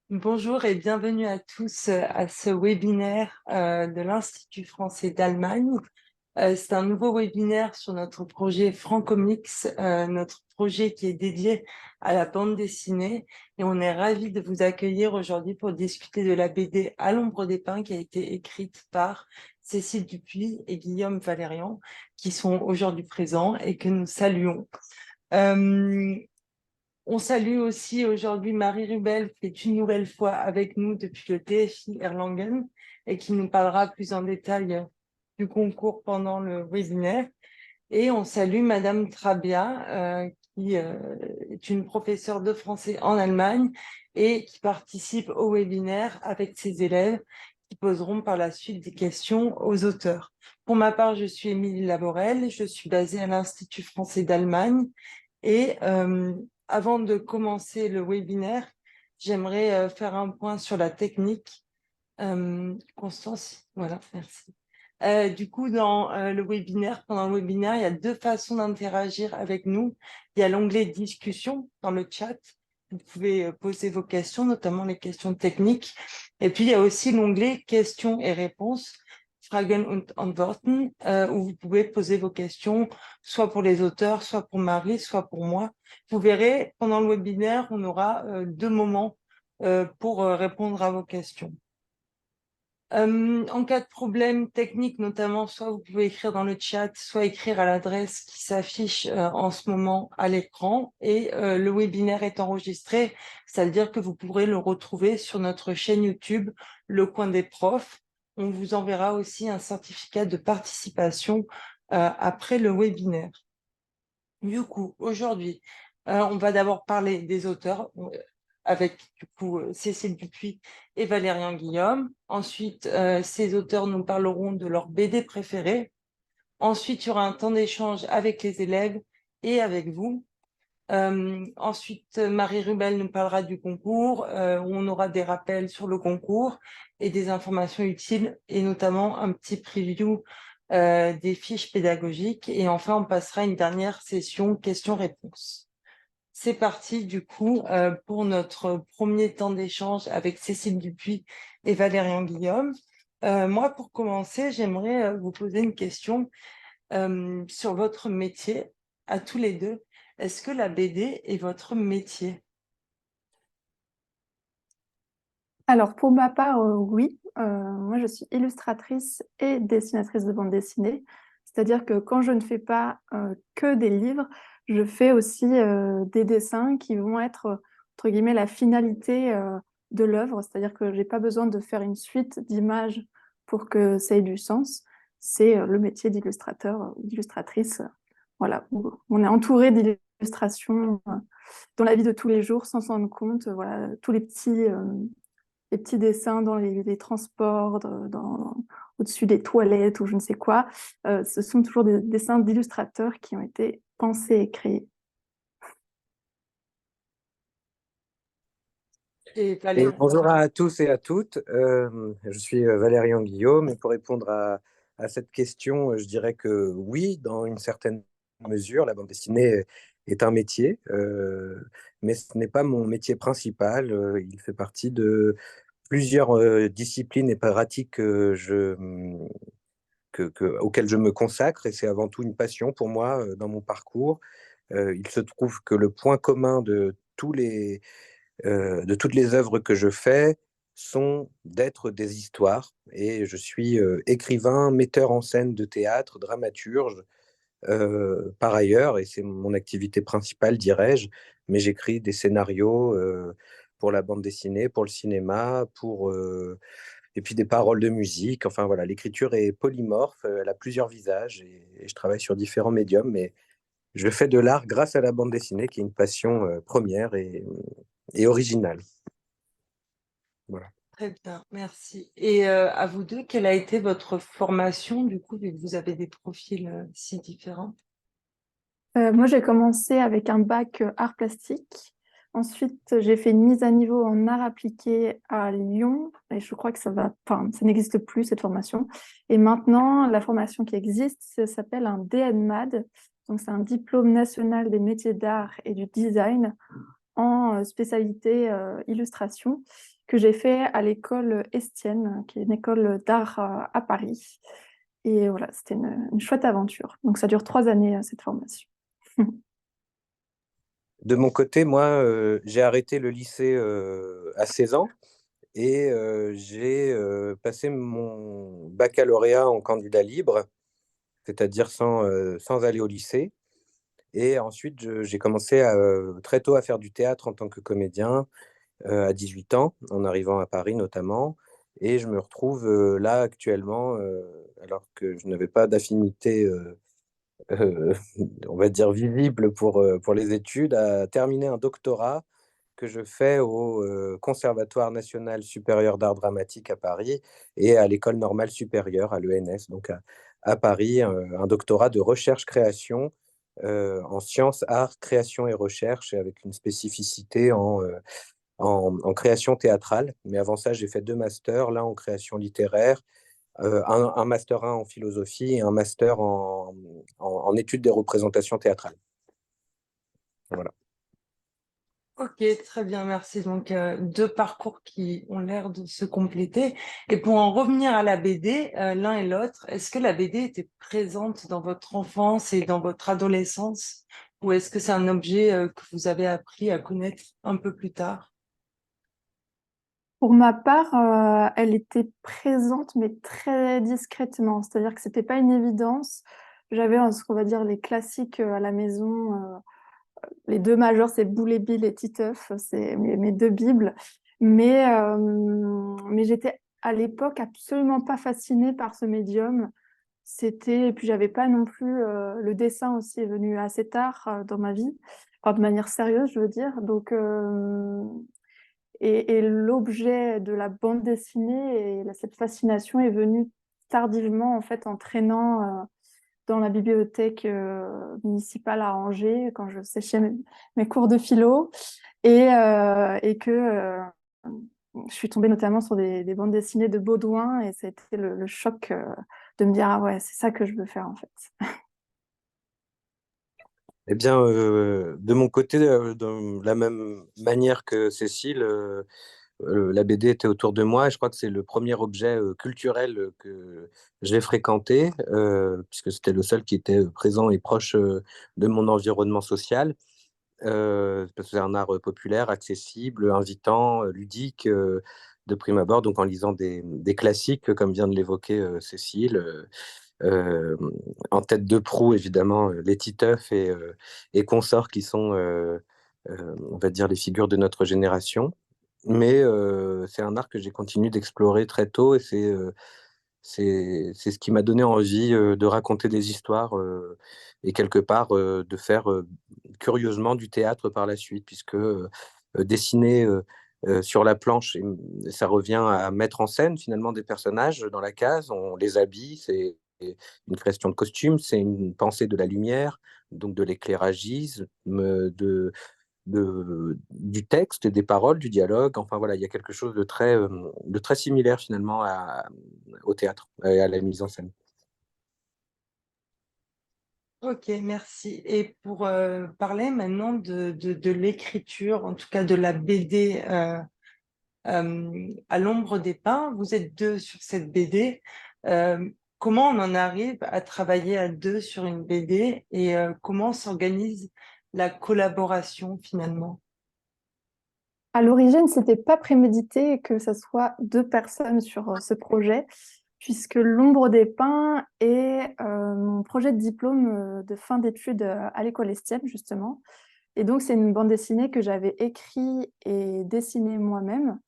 Bonjour et bienvenue à tous à ce webinaire de l'Institut français d'Allemagne. C'est un nouveau webinaire sur notre projet Francomix, notre projet qui est dédié à la bande dessinée. Et on est ravis de vous accueillir aujourd'hui pour discuter de la BD À l'ombre des pins qui a été écrite par Cécile Dupuis et Guillaume Valérian, qui sont aujourd'hui présents et que nous saluons. Euh, on salue aussi aujourd'hui Marie Rubel, qui est une nouvelle fois avec nous depuis le TFI Erlangen et qui nous parlera plus en détail du concours pendant le webinaire. Et on salue Madame Trabia, qui est une professeure de français en Allemagne et qui participe au webinaire avec ses élèves qui poseront par la suite des questions aux auteurs. Pour ma part, je suis Émilie Laborel, je suis basée à l'Institut français d'Allemagne et avant de commencer le webinaire, j'aimerais faire un point sur la technique. Constance, voilà, merci. Du coup, dans le webinaire, pendant le webinaire, il y a deux façons d'interagir avec nous. Il y a l'onglet discussion dans le chat. Vous pouvez poser vos questions, notamment les questions techniques. Et puis, il y a aussi l'onglet questions et réponses, Fragen und Antworten, où vous pouvez poser vos questions, soit pour les auteurs, soit pour Marie, soit pour moi. Vous verrez, pendant le webinaire, on aura deux moments pour répondre à vos questions. En cas de problème technique, notamment, soit vous pouvez écrire dans le chat, soit écrire à l'adresse qui s'affiche en ce moment à l'écran. Et le webinaire est enregistré, c'est-à-dire que vous pourrez le retrouver sur notre chaîne YouTube, Le Coin des Profs. On vous enverra aussi un certificat de participation après le webinaire. Du coup, aujourd'hui, on va d'abord parler des auteurs avec du coup Cécile Dupuis et Valérian Guillaume. Ensuite, ces auteurs nous parleront de leur BD préférée. Ensuite, il y aura un temps d'échange avec les élèves et avec vous. Ensuite, Marie Rubel nous parlera du concours, où on aura des rappels sur le concours et des informations utiles, et notamment un petit preview des fiches pédagogiques. Et enfin, on passera une dernière session questions-réponses. C'est parti du coup pour notre premier temps d'échange avec Cécile Dupuis et Valérian Guillaume. Moi, pour commencer, j'aimerais vous poser une question sur votre métier à tous les deux. Est-ce que la BD est votre métier? Alors, pour ma part, oui. Moi, je suis illustratrice et dessinatrice de bande dessinée. C'est-à-dire que quand je ne fais pas que des livres, je fais aussi des dessins qui vont être, entre guillemets, la finalité de l'œuvre. C'est-à-dire que je n'ai pas besoin de faire une suite d'images pour que ça ait du sens. C'est le métier d'illustrateur ou d'illustratrice. Voilà, où on est entouré d'illustrations dans la vie de tous les jours sans s'en rendre compte. Voilà, tous les petits dessins dans les transports, au-dessus des toilettes ou je ne sais quoi. Ce sont toujours des dessins d'illustrateurs qui ont été pensés et créés. Et Et Valérie? bonjour à tous et à toutes. Je suis Valérian Guillaume et pour répondre à cette question, je dirais que oui, dans une certaine mesure, la bande dessinée est un métier, mais ce n'est pas mon métier principal. Il fait partie de plusieurs disciplines et pratiques auxquelles je me consacre et c'est avant tout une passion pour moi dans mon parcours. Il se trouve que le point commun de toutes les œuvres que je fais sont d'être des histoires. Et je suis écrivain, metteur en scène de théâtre, dramaturge par ailleurs, et c'est mon activité principale, dirais-je. Mais j'écris des scénarios pour la bande dessinée, pour le cinéma, et puis des paroles de musique. Enfin voilà, l'écriture est polymorphe, elle a plusieurs visages et je travaille sur différents médiums. Mais je fais de l'art grâce à la bande dessinée, qui est une passion première et originale. Voilà. Très bien, merci. Et à vous deux, quelle a été votre formation du coup, vu que vous avez des profils si différents? Moi, j'ai commencé avec un bac art plastique. Ensuite, j'ai fait une mise à niveau en art appliqué à Lyon. Et je crois que enfin, ça n'existe plus, cette formation. Et maintenant, la formation qui existe, ça s'appelle un DNMAD. Donc, c'est un diplôme national des métiers d'art et du design en spécialité illustration. que j'ai fait à l'école Estienne, qui est une école d'art à Paris. Et voilà, c'était une chouette aventure. Donc ça dure 3 années, cette formation. De mon côté, moi, j'ai arrêté le lycée à 16 ans et j'ai passé mon baccalauréat en candidat libre, c'est-à-dire sans aller au lycée. Et ensuite, j'ai commencé très tôt à faire du théâtre en tant que comédien, à 18 ans, en arrivant à Paris notamment. Et je me retrouve là actuellement, alors que je n'avais pas d'affinité, euh, on va dire, visible pour les études, à terminer un doctorat que je fais au Conservatoire national supérieur d'art dramatique à Paris et à l'École normale supérieure, à l'ENS, donc à Paris, un doctorat de recherche-création en sciences, arts, création et recherche, et avec une spécificité en création théâtrale. Mais avant ça, j'ai fait 2 masters, l'un en création littéraire, un master 1 en philosophie et un master en études des représentations théâtrales. Voilà. Ok, très bien, merci. Donc, deux parcours qui ont l'air de se compléter. Et pour en revenir à la BD, l'un et l'autre, est-ce que la BD était présente dans votre enfance et dans votre adolescence, ou est-ce que c'est un objet que vous avez appris à connaître un peu plus tard? Pour ma part, elle était présente, mais très discrètement. C'est-à-dire que c'était pas une évidence. J'avais ce qu'on va dire les classiques à la maison. Les deux majeurs, c'est Boule et Bill et Titeuf. C'est mes deux bibles. Mais j'étais à l'époque absolument pas fascinée par ce médium. Et puis j'avais pas non plus, le dessin aussi est venu assez tard dans ma vie, enfin, de manière sérieuse, je veux dire. Donc, et l'objet de la bande dessinée et cette fascination est venue tardivement, en fait, en traînant dans la bibliothèque municipale à Angers, quand je séchais mes cours de philo, et que je suis tombée notamment sur des bandes dessinées de Baudouin, et c'était le choc de me dire, ah ouais, c'est ça que je veux faire, en fait. Eh bien, de mon côté, de la même manière que Cécile, la BD était autour de moi et je crois que c'est le premier objet culturel que j'ai fréquenté, puisque c'était le seul qui était présent et proche de mon environnement social. Parce que c'est un art populaire, accessible, invitant, ludique, de prime abord, donc en lisant des classiques, comme vient de l'évoquer Cécile. Euh, En tête de proue, évidemment, les Titeuf et consorts qui sont, on va dire, les figures de notre génération. Mais c'est un art que j'ai continué d'explorer très tôt et c'est ce qui m'a donné envie de raconter des histoires et quelque part de faire curieusement du théâtre par la suite, puisque dessiner sur la planche, ça revient à mettre en scène finalement des personnages dans la case, on les habille, c'est une création de costume, c'est une pensée de la lumière, donc de l'éclairagisme, du texte, des paroles, du dialogue. Enfin voilà, il y a quelque chose de très similaire finalement au théâtre et à la mise en scène. Ok, merci. Et pour parler maintenant de l'écriture, en tout cas de la BD à l'ombre des pins, vous êtes deux sur cette BD. Comment on en arrive à travailler à deux sur une BD et comment s'organise la collaboration finalement? À l'origine, c'était pas prémédité que ce soit 2 personnes sur ce projet, puisque L'Ombre des Pins est mon projet de diplôme de fin d'études à l'école Estienne, justement. Et donc, c'est une bande dessinée que j'avais écrite et dessinée moi-même.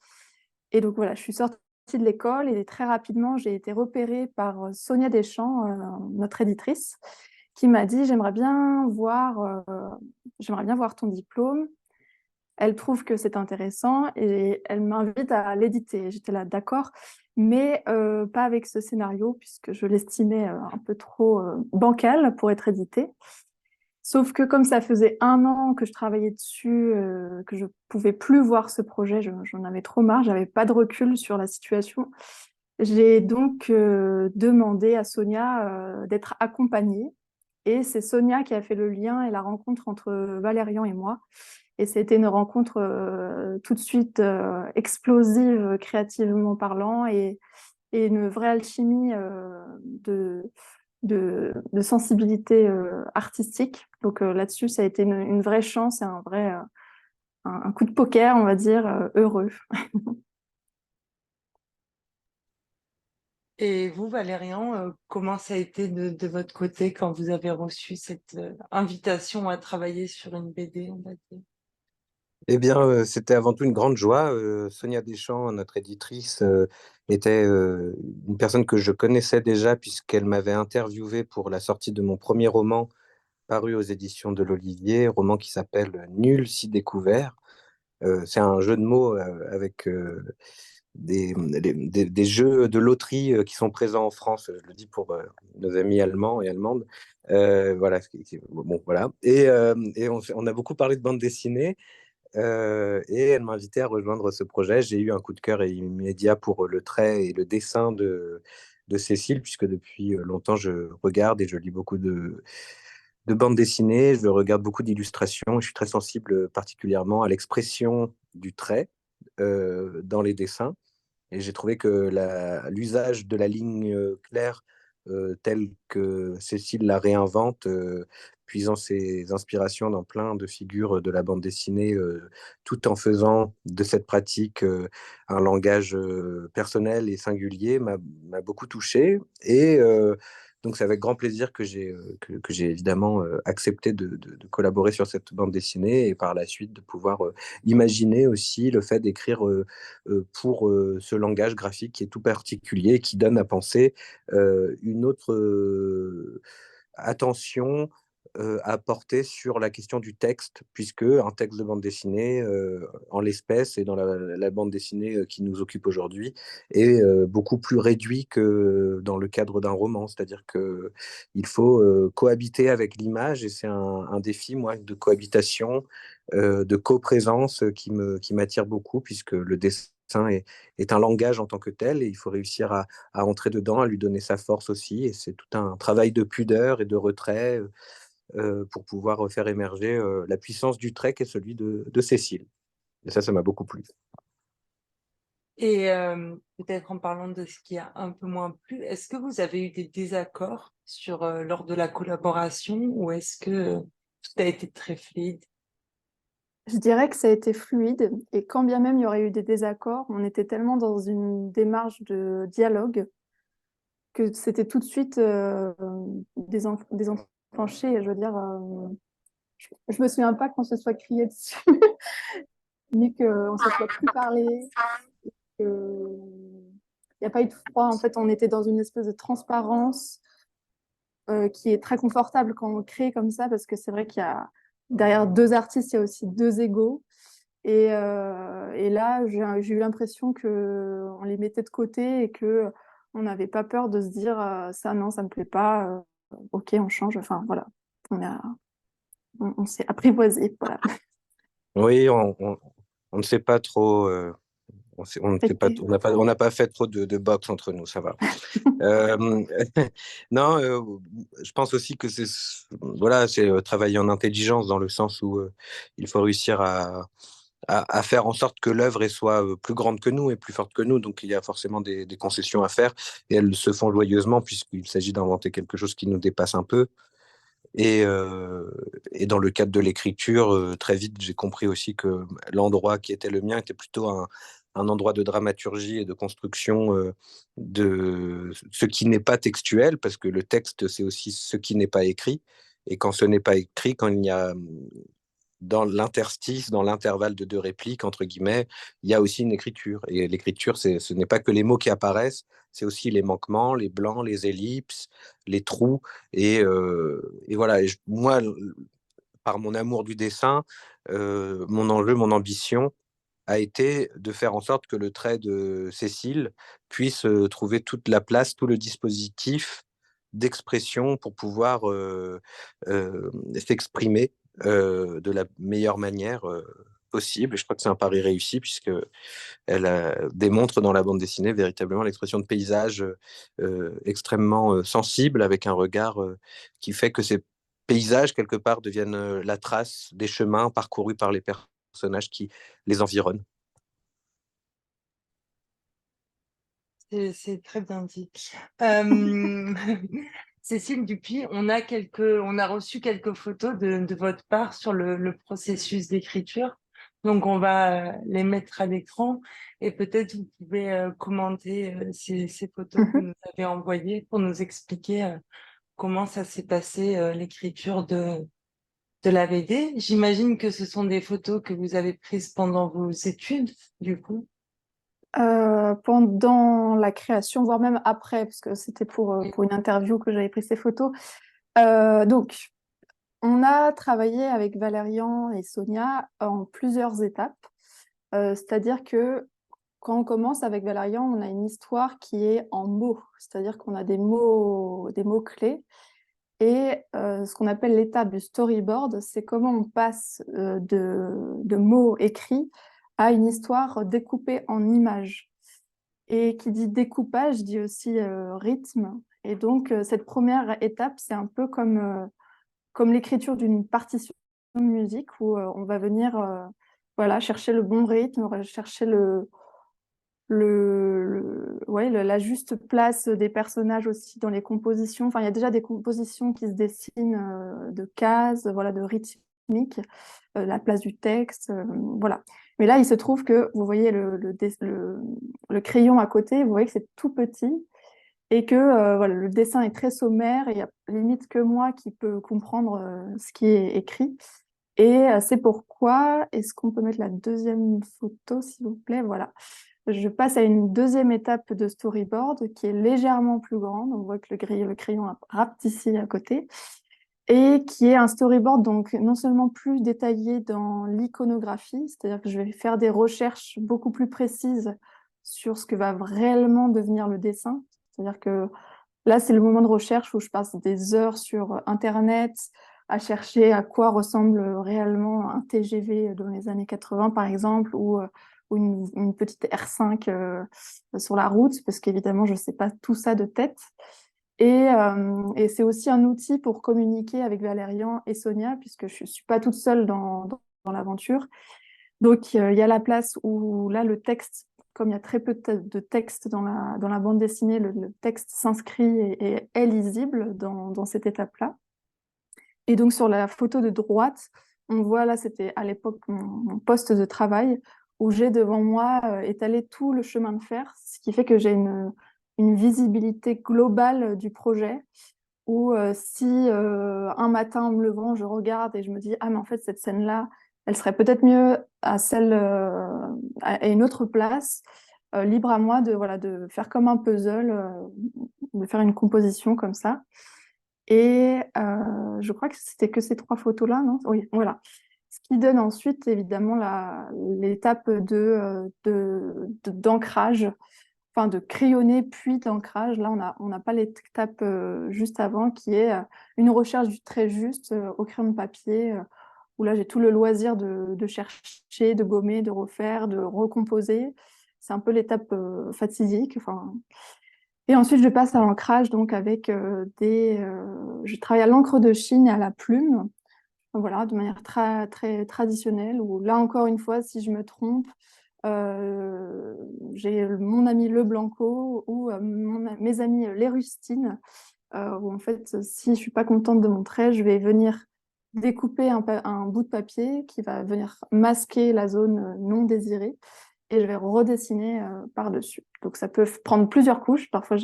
Et donc, voilà, je suis sortie de l'école et très rapidement, j'ai été repérée par Sonia Deschamps, notre éditrice, qui m'a dit, j'aimerais bien voir ton diplôme. Elle trouve que c'est intéressant et elle m'invite à l'éditer. J'étais là, d'accord, mais pas avec ce scénario, puisque je l'estimais un peu trop bancal pour être édité. Sauf que comme ça faisait 1 an que je travaillais dessus, que je pouvais plus voir ce projet, j'en avais trop marre, j'avais pas de recul sur la situation. J'ai donc demandé à Sonia d'être accompagnée. Et c'est Sonia qui a fait le lien et la rencontre entre Valérian et moi. Et c'était une rencontre tout de suite explosive, créativement parlant, et une vraie alchimie de sensibilité artistique. Donc là-dessus, ça a été une vraie chance et un coup de poker, on va dire, heureux. Et vous, Valérian, comment ça a été de votre côté quand vous avez reçu cette invitation à travailler sur une BD, on va dire? Eh bien, c'était avant tout une grande joie. Sonia Deschamps, notre éditrice, était une personne que je connaissais déjà puisqu'elle m'avait interviewé pour la sortie de mon premier roman paru aux éditions de l'Olivier, roman qui s'appelle Nul si découvert. C'est un jeu de mots avec des jeux de loterie qui sont présents en France. Je le dis pour nos amis allemands et allemandes. Voilà, bon, voilà. Et on a beaucoup parlé de bande dessinée. Et elle m'a invité à rejoindre ce projet. J'ai eu un coup de cœur immédiat pour le trait et le dessin de Cécile, puisque depuis longtemps, je regarde et je lis beaucoup de bandes dessinées, je regarde beaucoup d'illustrations. Je suis très sensible particulièrement à l'expression du trait dans les dessins. Et j'ai trouvé que l'usage de la ligne claire, telle que Cécile la réinvente, puisant ses inspirations dans plein de figures de la bande dessinée, tout en faisant de cette pratique un langage personnel et singulier, m'a beaucoup touché. Et donc c'est avec grand plaisir que j'ai évidemment accepté de collaborer sur cette bande dessinée et par la suite de pouvoir imaginer aussi le fait d'écrire pour ce langage graphique qui est tout particulier, qui donne à penser une autre attention à porter sur la question du texte, puisque un texte de bande dessinée, en l'espèce et dans la bande dessinée qui nous occupe aujourd'hui, est beaucoup plus réduit que dans le cadre d'un roman. C'est-à-dire que il faut cohabiter avec l'image, et c'est un défi, moi, de cohabitation, de coprésence qui m'attire beaucoup, puisque le dessin est un langage en tant que tel, et il faut réussir à entrer dedans, à lui donner sa force aussi. Et c'est tout un travail de pudeur et de retrait pour pouvoir faire émerger la puissance du trait qui est celui de Cécile. Et ça m'a beaucoup plu. Et peut-être en parlant de ce qui a un peu moins plu, est-ce que vous avez eu des désaccords lors de la collaboration ou est-ce que tout a été très fluide? Je dirais que ça a été fluide, et quand bien même il y aurait eu des désaccords, on était tellement dans une démarche de dialogue que c'était tout de suite désenclenché. Je veux dire, je me souviens pas qu'on se soit crié dessus, ni qu'on se soit plus parlé. Il n'y a pas eu de froid. En fait, on était dans une espèce de transparence qui est très confortable quand on crée comme ça, parce que c'est vrai qu'il y a derrière deux artistes, il y a aussi deux égos. Et là, j'ai eu l'impression qu'on les mettait de côté et qu'on n'avait pas peur de se dire ça, non, ça ne me plaît pas, ok, on change. Enfin, voilà, on s'est apprivoisé. Voilà. Oui, on ne sait pas trop. On ne sait pas, on n'a pas fait trop de boxe entre nous, ça va. Euh, non, je pense aussi que voilà, c'est travailler en intelligence dans le sens où il faut réussir à faire en sorte que l'œuvre soit plus grande que nous et plus forte que nous. Donc il y a forcément des concessions à faire, et elles se font joyeusement puisqu'il s'agit d'inventer quelque chose qui nous dépasse un peu. Et, euh, et dans le cadre de l'écriture, très vite, j'ai compris aussi que l'endroit qui était le mien était plutôt un endroit de dramaturgie et de construction de ce qui n'est pas textuel, parce que le texte, c'est aussi ce qui n'est pas écrit. Et quand ce n'est pas écrit, quand il y a dans l'interstice, dans l'intervalle de deux répliques, entre guillemets, il y a aussi une écriture. Et l'écriture, ce n'est pas que les mots qui apparaissent, c'est aussi les manquements, les blancs, les ellipses, les trous. Et voilà, moi, par mon amour du dessin, mon enjeu, mon ambition a été de faire en sorte que le trait de Cécile puisse trouver toute la place, tout le dispositif d'expression pour pouvoir s'exprimer de la meilleure manière possible. Et je crois que c'est un pari réussi puisque elle démontre dans la bande dessinée véritablement l'expression de paysages extrêmement sensibles, avec un regard qui fait que ces paysages quelque part deviennent la trace des chemins parcourus par les personnes personnages qui les environnent. C'est très bien dit. Euh, Cécile Dupuis, on a reçu quelques photos de votre part sur le processus d'écriture. Donc, on va les mettre à l'écran et peut-être vous pouvez commenter ces photos que vous nous avez envoyées pour nous expliquer comment ça s'est passé, l'écriture de la BD. J'imagine que ce sont des photos que vous avez prises pendant vos études, du coup. Pendant la création, voire même après, parce que c'était pour une interview que j'avais pris ces photos. Donc, on a travaillé avec Valérian et Sonia en plusieurs étapes. C'est-à-dire que quand on commence avec Valérian, on a une histoire qui est en mots, c'est-à-dire qu'on a des mots clés. Et ce qu'on appelle l'étape du storyboard, c'est comment on passe de mots écrits à une histoire découpée en images. Et qui dit découpage dit aussi rythme. Et donc, cette première étape, c'est un peu comme l'écriture d'une partition de musique où on va venir voilà, chercher le bon rythme, chercher la juste place des personnages aussi dans les compositions. Enfin, il y a déjà des compositions qui se dessinent de cases, voilà, de rythmique, la place du texte, voilà. Mais là, il se trouve que vous voyez le crayon à côté, vous voyez que c'est tout petit et que voilà, le dessin est très sommaire et il n'y a limite que moi qui peux comprendre ce qui est écrit. Et c'est pourquoi, est-ce qu'on peut mettre la deuxième photo, s'il vous plaît? Voilà. Je passe à une deuxième étape de storyboard qui est légèrement plus grande. On voit que le crayon rapetissit à côté. Et qui est un storyboard donc non seulement plus détaillé dans l'iconographie, c'est-à-dire que je vais faire des recherches beaucoup plus précises sur ce que va réellement devenir le dessin. C'est-à-dire que là, c'est le moment de recherche où je passe des heures sur Internet à chercher à quoi ressemble réellement un TGV dans les années 80, par exemple, ou une petite R5 sur la route, parce qu'évidemment, je ne sais pas tout ça de tête. Et c'est aussi un outil pour communiquer avec Valérian et Sonia, puisque je ne suis pas toute seule dans l'aventure. Donc, il y a la place où, là, le texte, comme il y a très peu de texte dans la bande dessinée, le texte s'inscrit et est lisible dans cette étape-là. Et donc, sur la photo de droite, on voit, là, c'était à l'époque mon poste de travail, où j'ai devant moi étalé tout le chemin de fer, ce qui fait que j'ai une visibilité globale du projet, où si un matin en me levant, je regarde et je me dis « Ah, mais en fait, cette scène-là, elle serait peut-être mieux à une autre place », libre à moi voilà, de faire comme un puzzle, de faire une composition comme ça. Et je crois que c'était que ces trois photos-là, non? Oui, voilà. Ce qui donne ensuite, évidemment, l'étape d'ancrage, enfin de crayonner puis d'ancrage. Là, on n'a pas l'étape juste avant, qui est une recherche du trait juste au crayon de papier, où là, j'ai tout le loisir de chercher, de gommer, de refaire, de recomposer. C'est un peu l'étape fatidique. Enfin, et ensuite, je passe à l'ancrage, donc avec je travaille à l'encre de Chine et à la plume, voilà, de manière très traditionnelle, où là encore une fois, si je me trompe, j'ai mon ami Le Blanco ou mes amis les Rustines, où en fait, si je suis pas contente de mon trait, je vais venir découper un bout de papier qui va venir masquer la zone non désirée et je vais redessiner par-dessus. Donc ça peut prendre plusieurs couches. Parfois,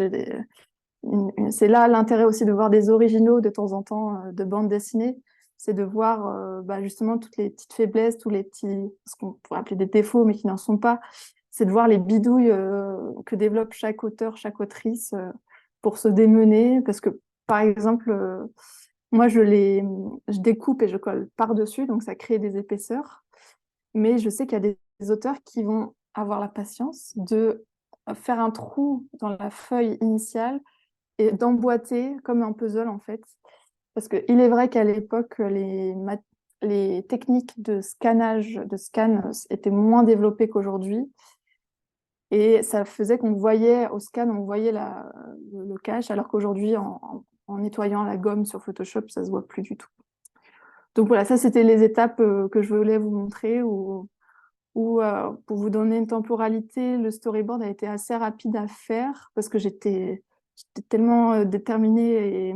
c'est là l'intérêt aussi de voir des originaux de temps en temps de bandes dessinées, c'est de voir justement toutes les petites faiblesses, tous les petits, ce qu'on pourrait appeler des défauts, mais qui n'en sont pas. C'est de voir les bidouilles que développe chaque auteur, chaque autrice pour se démener. Parce que, par exemple, moi, je découpe et je colle par-dessus, donc ça crée des épaisseurs. Mais je sais qu'il y a des auteurs qui vont avoir la patience de faire un trou dans la feuille initiale et d'emboîter comme un puzzle en fait. Parce qu'il est vrai qu'à l'époque, les techniques de scannage, de scan étaient moins développées qu'aujourd'hui. Et ça faisait qu'on voyait au scan, on voyait le cache, alors qu'aujourd'hui, en nettoyant la gomme sur Photoshop, ça se voit plus du tout. Donc voilà, ça c'était les étapes que je voulais vous montrer où, pour vous donner une temporalité, le storyboard a été assez rapide à faire parce que j'étais tellement déterminée et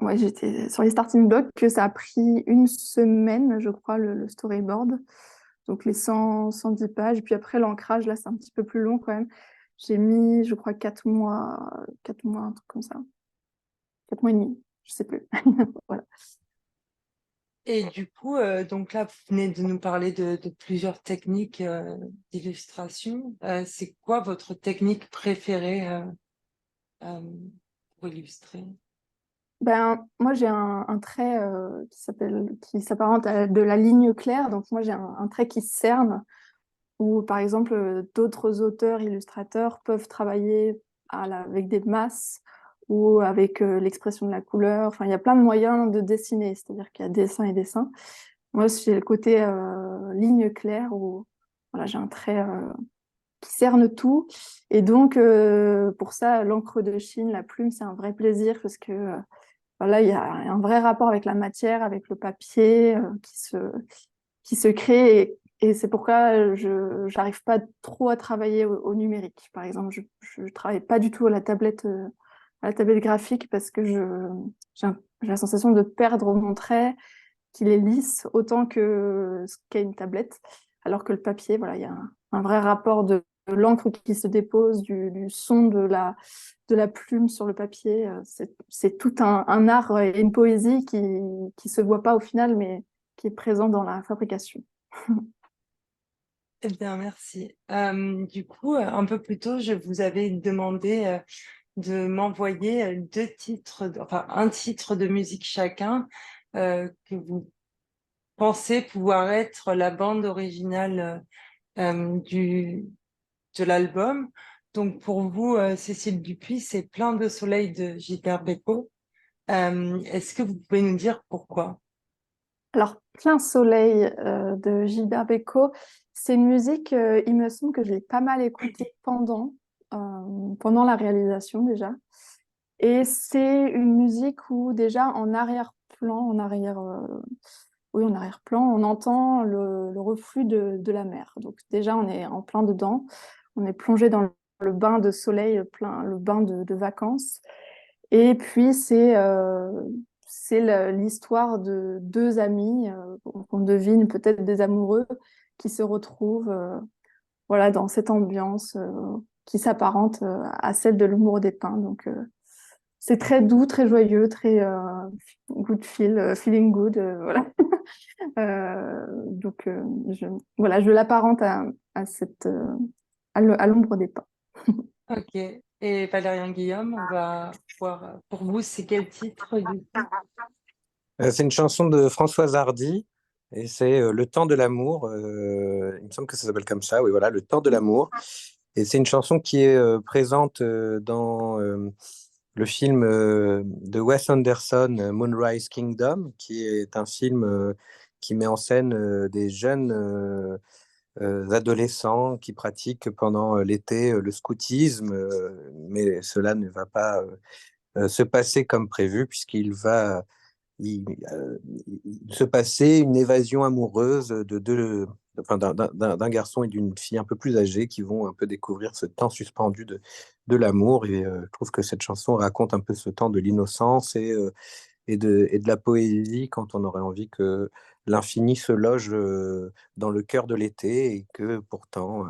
ouais, j'étais sur les starting blocks que ça a pris une semaine, je crois, le storyboard. Donc les 110 pages. Puis après, l'ancrage, là, c'est un petit peu plus long quand même. J'ai mis, je crois, 4 mois, un truc comme ça. 4 mois et demi, je sais plus. Voilà. Et du coup, donc là, vous venez de nous parler de plusieurs techniques d'illustration. C'est quoi votre technique préférée euh, pour illustrer? Ben, moi, j'ai un trait qui s'apparente à de la ligne claire. Donc, moi, j'ai un trait qui se cerne, où, par exemple, d'autres auteurs, illustrateurs peuvent travailler avec des masses ou avec l'expression de la couleur. Enfin, il y a plein de moyens de dessiner, c'est-à-dire qu'il y a dessin et dessin. Moi, j'ai le côté ligne claire où voilà, j'ai un trait qui cerne tout. Et donc, pour ça, l'encre de Chine, la plume, c'est un vrai plaisir parce que voilà, il y a un vrai rapport avec la matière, avec le papier qui se crée. Et c'est pourquoi je n'arrive pas trop à travailler au numérique. Par exemple, je ne travaille pas du tout à la tablette graphique parce que j'ai la sensation de perdre mon trait, qu'il est lisse autant que ce qu'est une tablette. Alors que le papier, voilà, il y a un vrai rapport de l'encre qui se dépose, du son de la plume sur le papier. C'est tout un art et une poésie qui se voit pas au final, mais qui est présent dans la fabrication. Eh bien, merci. Du coup, un peu plus tôt, je vous avais demandé de m'envoyer enfin un titre de musique chacun que vous pensez pouvoir être la bande originale de l'album. Donc pour vous, Cécile Dupuis, c'est Plein de soleil de Gilbert Bécaud. Est-ce que vous pouvez nous dire pourquoi? Alors, Plein soleil de Gilbert Bécaud, c'est une musique, il me semble que je l'ai pas mal écoutée pendant la réalisation déjà. Et c'est une musique où déjà en arrière-plan, oui, en arrière-plan, on entend le reflux de la mer. Donc déjà, on est en plein dedans, on est plongé dans le bain de soleil, le bain de vacances. Et puis c'est l'histoire de deux amis, qu'on devine peut-être des amoureux, qui se retrouvent voilà, dans cette ambiance qui s'apparente à celle de l'humour des pins. Donc c'est très doux, très joyeux, très good feeling good, voilà. Donc voilà, je l'apparente à l'ombre des pins. Ok. Et Valérian Guillaume, on va voir. Pour vous, c'est quel titre du coup? C'est une chanson de Françoise Hardy et c'est Le temps de l'amour. Il me semble que ça s'appelle comme ça. Oui, voilà, Le temps de l'amour. Et c'est une chanson qui est présente dans le film de Wes Anderson, Moonrise Kingdom, qui est un film qui met en scène des jeunes adolescents qui pratiquent pendant l'été le scoutisme, mais cela ne va pas se passer comme prévu puisqu'il va il, il se passait une évasion amoureuse enfin, d'un garçon et d'une fille un peu plus âgée qui vont un peu découvrir ce temps suspendu de l'amour. Et je trouve que cette chanson raconte un peu ce temps de l'innocence et de la poésie quand on aurait envie que l'infini se loge dans le cœur de l'été et que pourtant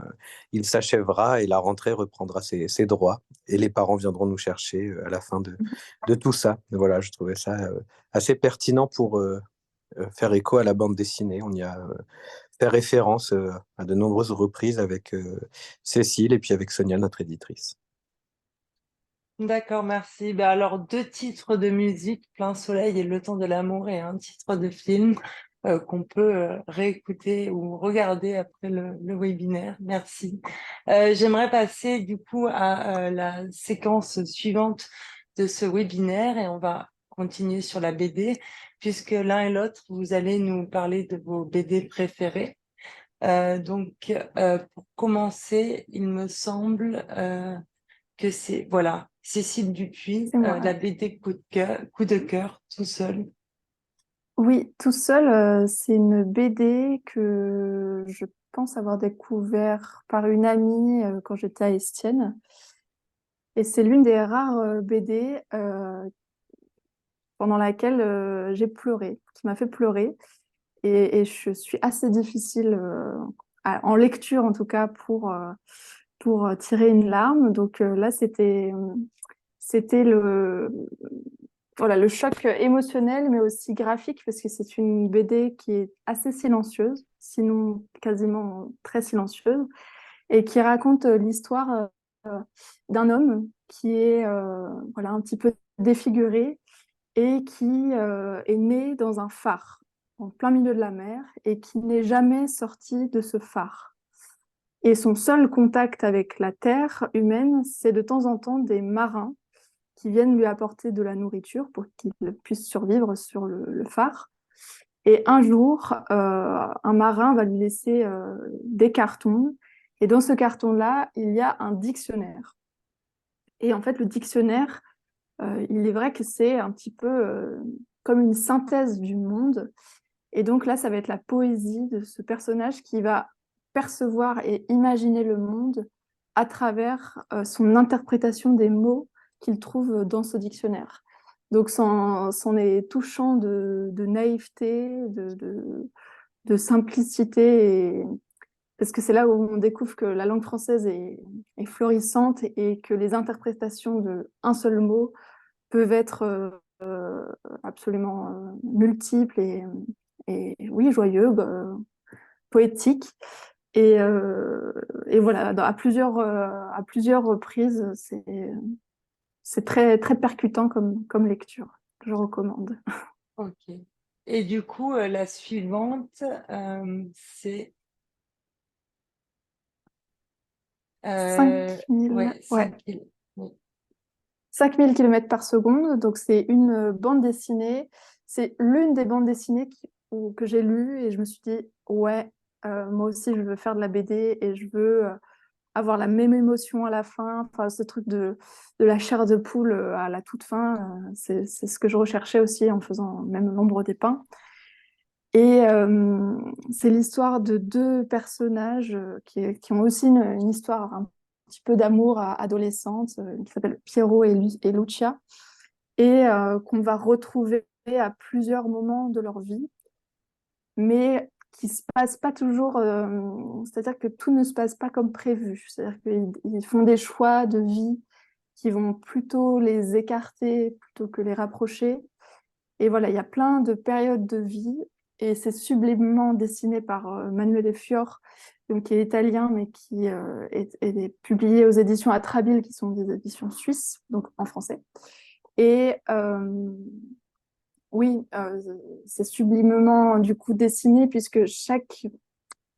il s'achèvera et la rentrée reprendra ses droits et les parents viendront nous chercher à la fin de tout ça. Voilà, je trouvais ça assez pertinent pour faire écho à la bande dessinée. On y a fait référence à de nombreuses reprises avec Cécile et puis avec Sonia, notre éditrice. D'accord, merci. Ben alors, deux titres de musique, Plein soleil et Le temps de l'amour, et un titre de film qu'on peut réécouter ou regarder après le webinaire. Merci. J'aimerais passer du coup à la séquence suivante de ce webinaire et on va continuer sur la BD, puisque l'un et l'autre, vous allez nous parler de vos BD préférés. Donc, pour commencer, il me semble que c'est, voilà, Cécile Dupuis, C'est moi, la ouais. BD coup de cœur, tout seul. Oui, tout seul, c'est une BD que je pense avoir découvert par une amie quand j'étais à Estienne. Et c'est l'une des rares BD pendant laquelle j'ai pleuré, qui m'a fait pleurer. Et je suis assez difficile en lecture, en tout cas, pour tirer une larme. Donc là, c'était voilà, le choc émotionnel, mais aussi graphique, parce que c'est une BD qui est assez silencieuse, sinon quasiment très silencieuse, et qui raconte l'histoire d'un homme qui est voilà, un petit peu défiguré et qui est né dans un phare en plein milieu de la mer et qui n'est jamais sorti de ce phare. Et son seul contact avec la terre humaine, c'est de temps en temps des marins qui viennent lui apporter de la nourriture pour qu'il puisse survivre sur le phare. Et un jour, un marin va lui laisser des cartons. Et dans ce carton-là, il y a un dictionnaire. Et en fait, le dictionnaire, il est vrai que c'est un petit peu comme une synthèse du monde. Et donc là, ça va être la poésie de ce personnage qui va percevoir et imaginer le monde à travers son interprétation des mots qu'il trouve dans ce dictionnaire. Donc, c'en est touchant de naïveté, de simplicité, parce que c'est là où on découvre que la langue française est florissante et que les interprétations d'un seul mot peuvent être absolument multiples et oui, joyeux, poétiques. Et voilà, à plusieurs reprises, c'est très, très percutant comme lecture. Je recommande. Ok. Et du coup, la suivante, c'est 5000, ouais, ouais, 5000. Oui. 5000 km par seconde. Donc, c'est une bande dessinée. C'est l'une des bandes dessinées que j'ai lues et je me suis dit, ouais, moi aussi, je veux faire de la BD et je veux avoir la même émotion à la fin. Enfin, ce truc de la chair de poule à la toute fin, c'est ce que je recherchais aussi en faisant même l'ombre des pins. Et c'est l'histoire de deux personnages qui ont aussi une histoire un petit peu d'amour adolescente, qui s'appellent Piero et Lucia, et qu'on va retrouver à plusieurs moments de leur vie, mais qui se passe pas toujours, c'est-à-dire que tout ne se passe pas comme prévu. C'est-à-dire qu'ils font des choix de vie qui vont plutôt les écarter plutôt que les rapprocher. Et voilà, il y a plein de périodes de vie et c'est sublimement dessiné par Manuel Fior, donc, qui est italien mais qui est publié aux éditions Atrabile, qui sont des éditions suisses, donc en français. Et oui, c'est sublimement du coup dessiné puisque chaque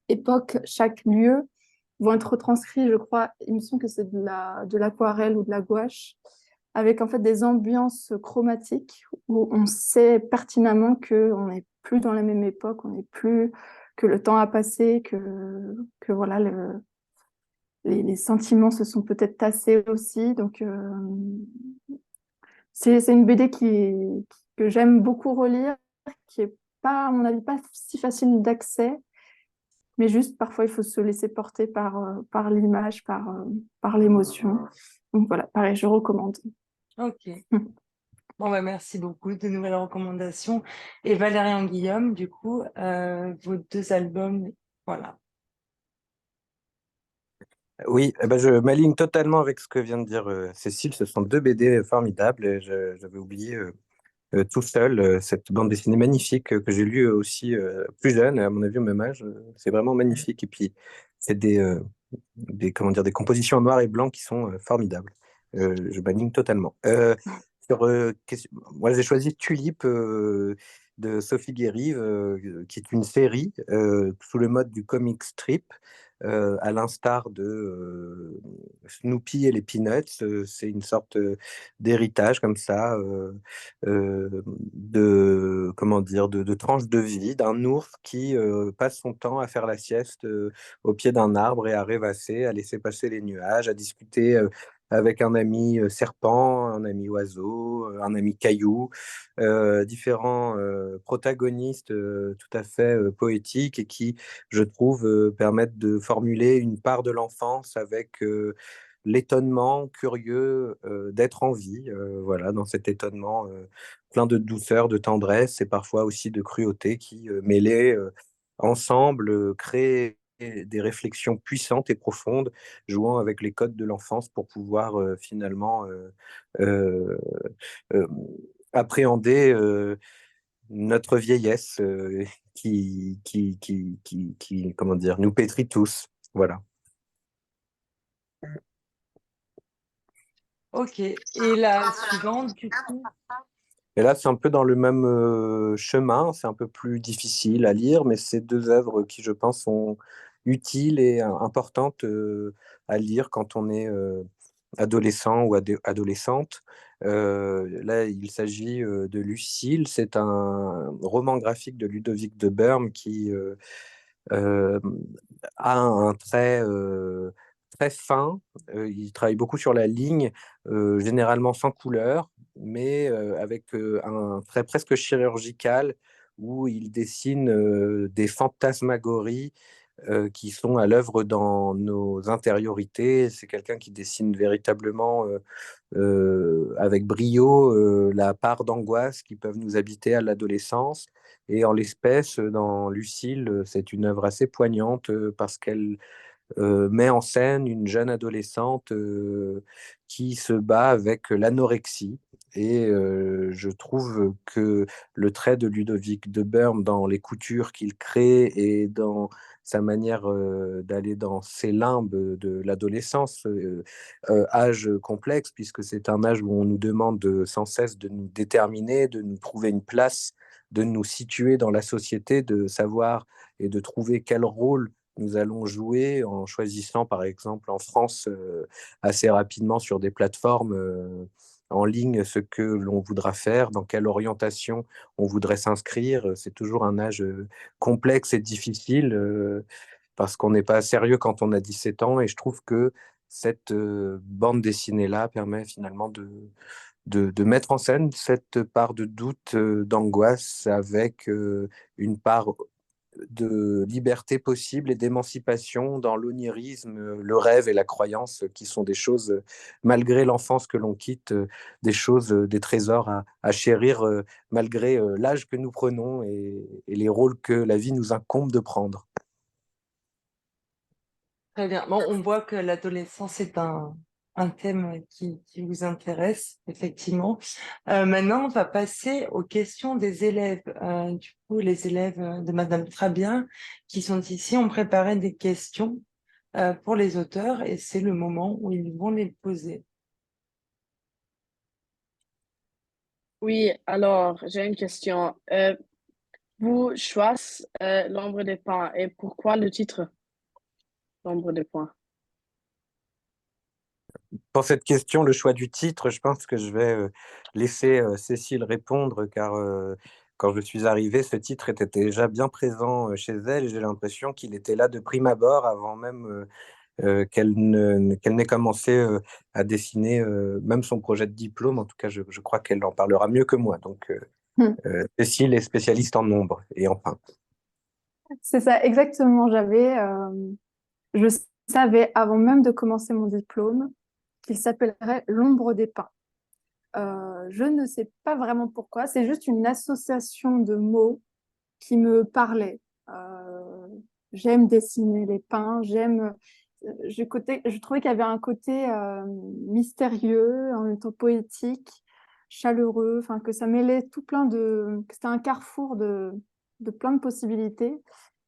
époque, chaque lieu vont être retranscrits, je crois, il me semble que c'est de l'aquarelle ou de la gouache, avec en fait des ambiances chromatiques où on sait pertinemment qu'on n'est plus dans la même époque, on n'est plus, que le temps a passé, que voilà, les sentiments se sont peut-être tassés aussi. Donc, c'est une BD que j'aime beaucoup relire, qui est pas, à mon avis, pas si facile d'accès, mais juste parfois il faut se laisser porter par l'image, par l'émotion. Donc voilà, pareil, je recommande. Ok. Bon, bah, merci beaucoup de nouvelles recommandations. Et Valérian Guillaume, du coup, vos deux albums, voilà. Oui, eh ben, je m'aligne totalement avec ce que vient de dire Cécile. Ce sont deux BD formidables. Et j'avais oublié tout seul cette bande dessinée magnifique que j'ai lue aussi plus jeune, à mon avis au même âge. C'est vraiment magnifique. Et puis, c'est comment dire, des compositions en noir et blanc qui sont formidables. Je m'aligne totalement. Moi, j'ai choisi Tulipe de Sophie Guérive, qui est une série sous le mode du comic strip, à l'instar de Snoopy et les Peanuts. C'est une sorte d'héritage comme ça, comment dire, de tranches de vie d'un ours qui passe son temps à faire la sieste au pied d'un arbre et à rêvasser, à laisser passer les nuages, à discuter avec un ami serpent, un ami oiseau, un ami caillou, différents protagonistes tout à fait poétiques et qui, je trouve, permettent de formuler une part de l'enfance avec l'étonnement curieux d'être en vie, voilà, dans cet étonnement plein de douceur, de tendresse et parfois aussi de cruauté qui, mêlés ensemble, créent des réflexions puissantes et profondes, jouant avec les codes de l'enfance pour pouvoir finalement euh, euh, appréhender notre vieillesse comment dire, nous pétrit tous. Voilà. Ok. Et la suivante, du coup? Et là, c'est un peu dans le même chemin, c'est un peu plus difficile à lire, mais c'est deux œuvres qui, je pense, sont utiles et importantes à lire quand on est adolescent ou adolescente. Là, il s'agit de Lucille, c'est un roman graphique de Ludovic de Berme qui euh, a un trait très fin. Il travaille beaucoup sur la ligne, généralement sans couleur, mais avec un trait presque chirurgical où il dessine des fantasmagories qui sont à l'œuvre dans nos intériorités. C'est quelqu'un qui dessine véritablement avec brio la part d'angoisse qui peuvent nous habiter à l'adolescence. Et en l'espèce, dans Lucille, c'est une œuvre assez poignante parce qu'elle met en scène une jeune adolescente qui se bat avec l'anorexie. Et je trouve que le trait de Ludovic de Berme dans les coutures qu'il crée et dans sa manière d'aller dans ses limbes de l'adolescence, âge complexe, puisque c'est un âge où on nous demande sans cesse de nous déterminer, de nous trouver une place, de nous situer dans la société, de savoir et de trouver quel rôle nous allons jouer en choisissant, par exemple, en France, assez rapidement sur des plateformes en ligne, ce que l'on voudra faire, dans quelle orientation on voudrait s'inscrire. C'est toujours un âge complexe et difficile parce qu'on n'est pas sérieux quand on a 17 ans. Et je trouve que cette bande dessinée-là permet finalement de mettre en scène cette part de doute, d'angoisse, avec une part de liberté possible et d'émancipation dans l'onirisme, le rêve et la croyance, qui sont des choses, malgré l'enfance que l'on quitte, des choses, des trésors à chérir, malgré l'âge que nous prenons et les rôles que la vie nous incombe de prendre. Très bien. Bon, on voit que l'adolescence est un thème qui vous intéresse, effectivement. Maintenant, on va passer aux questions des élèves. Du coup, les élèves de Madame Trabien qui sont ici ont préparé des questions pour les auteurs et c'est le moment où ils vont les poser. Oui, alors j'ai une question. Vous choisissez l'ombre des pins et pourquoi le titre l'ombre des pins? Pour cette question, le choix du titre, je pense que je vais laisser Cécile répondre, car quand je suis arrivé, ce titre était déjà bien présent chez elle. J'ai l'impression qu'il était là de prime abord, avant même qu'elle n'ait commencé à dessiner même son projet de diplôme. En tout cas, je crois qu'elle en parlera mieux que moi. Donc, Hmm. Cécile est spécialiste en nombre et en pain. C'est ça, exactement. Je savais avant même de commencer mon diplôme qu'il s'appellerait L'ombre des pins. Je ne sais pas vraiment pourquoi, c'est juste une association de mots qui me parlait. J'aime dessiner les pins, je trouvais qu'il y avait un côté mystérieux, en même temps poétique, chaleureux, enfin que ça mêlait que c'était un carrefour de plein de possibilités.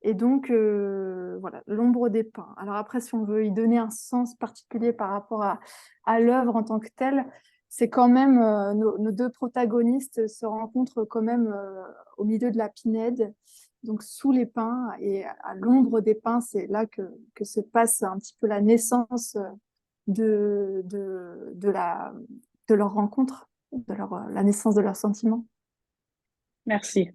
Et donc, voilà, l'ombre des pins. Alors après, si on veut y donner un sens particulier par rapport à l'œuvre en tant que telle, c'est quand même, nos deux protagonistes se rencontrent quand même au milieu de la pinède, donc sous les pins et à l'ombre des pins, c'est là que se passe un petit peu la naissance de leur rencontre, la naissance de leurs sentiments. Merci.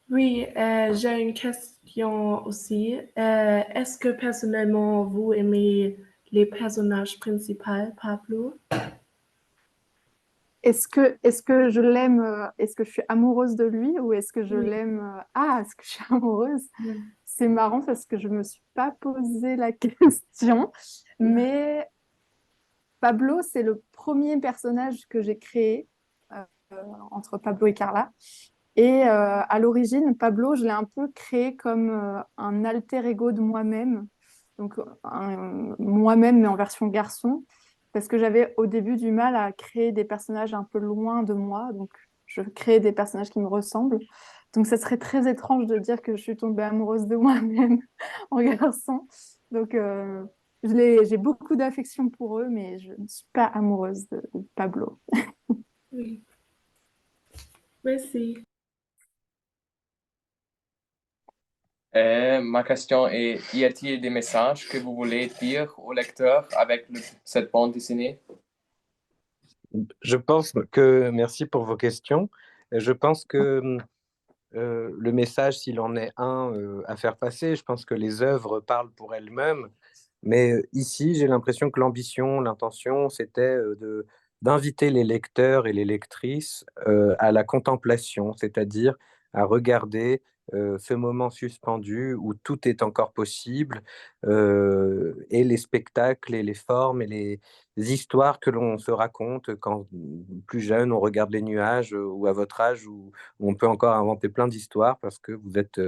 Oui, j'ai une question aussi. Est-ce que personnellement, vous aimez les personnages principaux, Pablo? Est-ce que je l'aime, est-ce que je suis amoureuse de lui ou est-ce que je Oui. l'aime, ah, est-ce que je suis amoureuse? Oui. C'est marrant parce que je me suis pas posé la question, mais Pablo, c'est le premier personnage que j'ai créé entre Pablo et Carla. Et à l'origine, Pablo, je l'ai un peu créé comme un alter ego de moi-même. Donc, moi-même, mais en version garçon. Parce que j'avais au début du mal à créer des personnages un peu loin de moi. Donc, je créais des personnages qui me ressemblent. Donc, ça serait très étrange de dire que je suis tombée amoureuse de moi-même en garçon. Donc, j'ai beaucoup d'affection pour eux, mais je ne suis pas amoureuse de Pablo. Oui. Merci. Ma question est, y a-t-il des messages que vous voulez dire au lecteur avec cette bande dessinée? Je pense que, merci pour vos questions. Je pense que le message, s'il en est un à faire passer, je pense que les œuvres parlent pour elles-mêmes. Mais ici, j'ai l'impression que l'ambition, l'intention, c'était d'inviter les lecteurs et les lectrices à la contemplation, c'est-à-dire à regarder ce moment suspendu où tout est encore possible, et les spectacles et les formes et les histoires que l'on se raconte quand plus jeune, on regarde les nuages, ou à votre âge, où on peut encore inventer plein d'histoires parce que vous êtes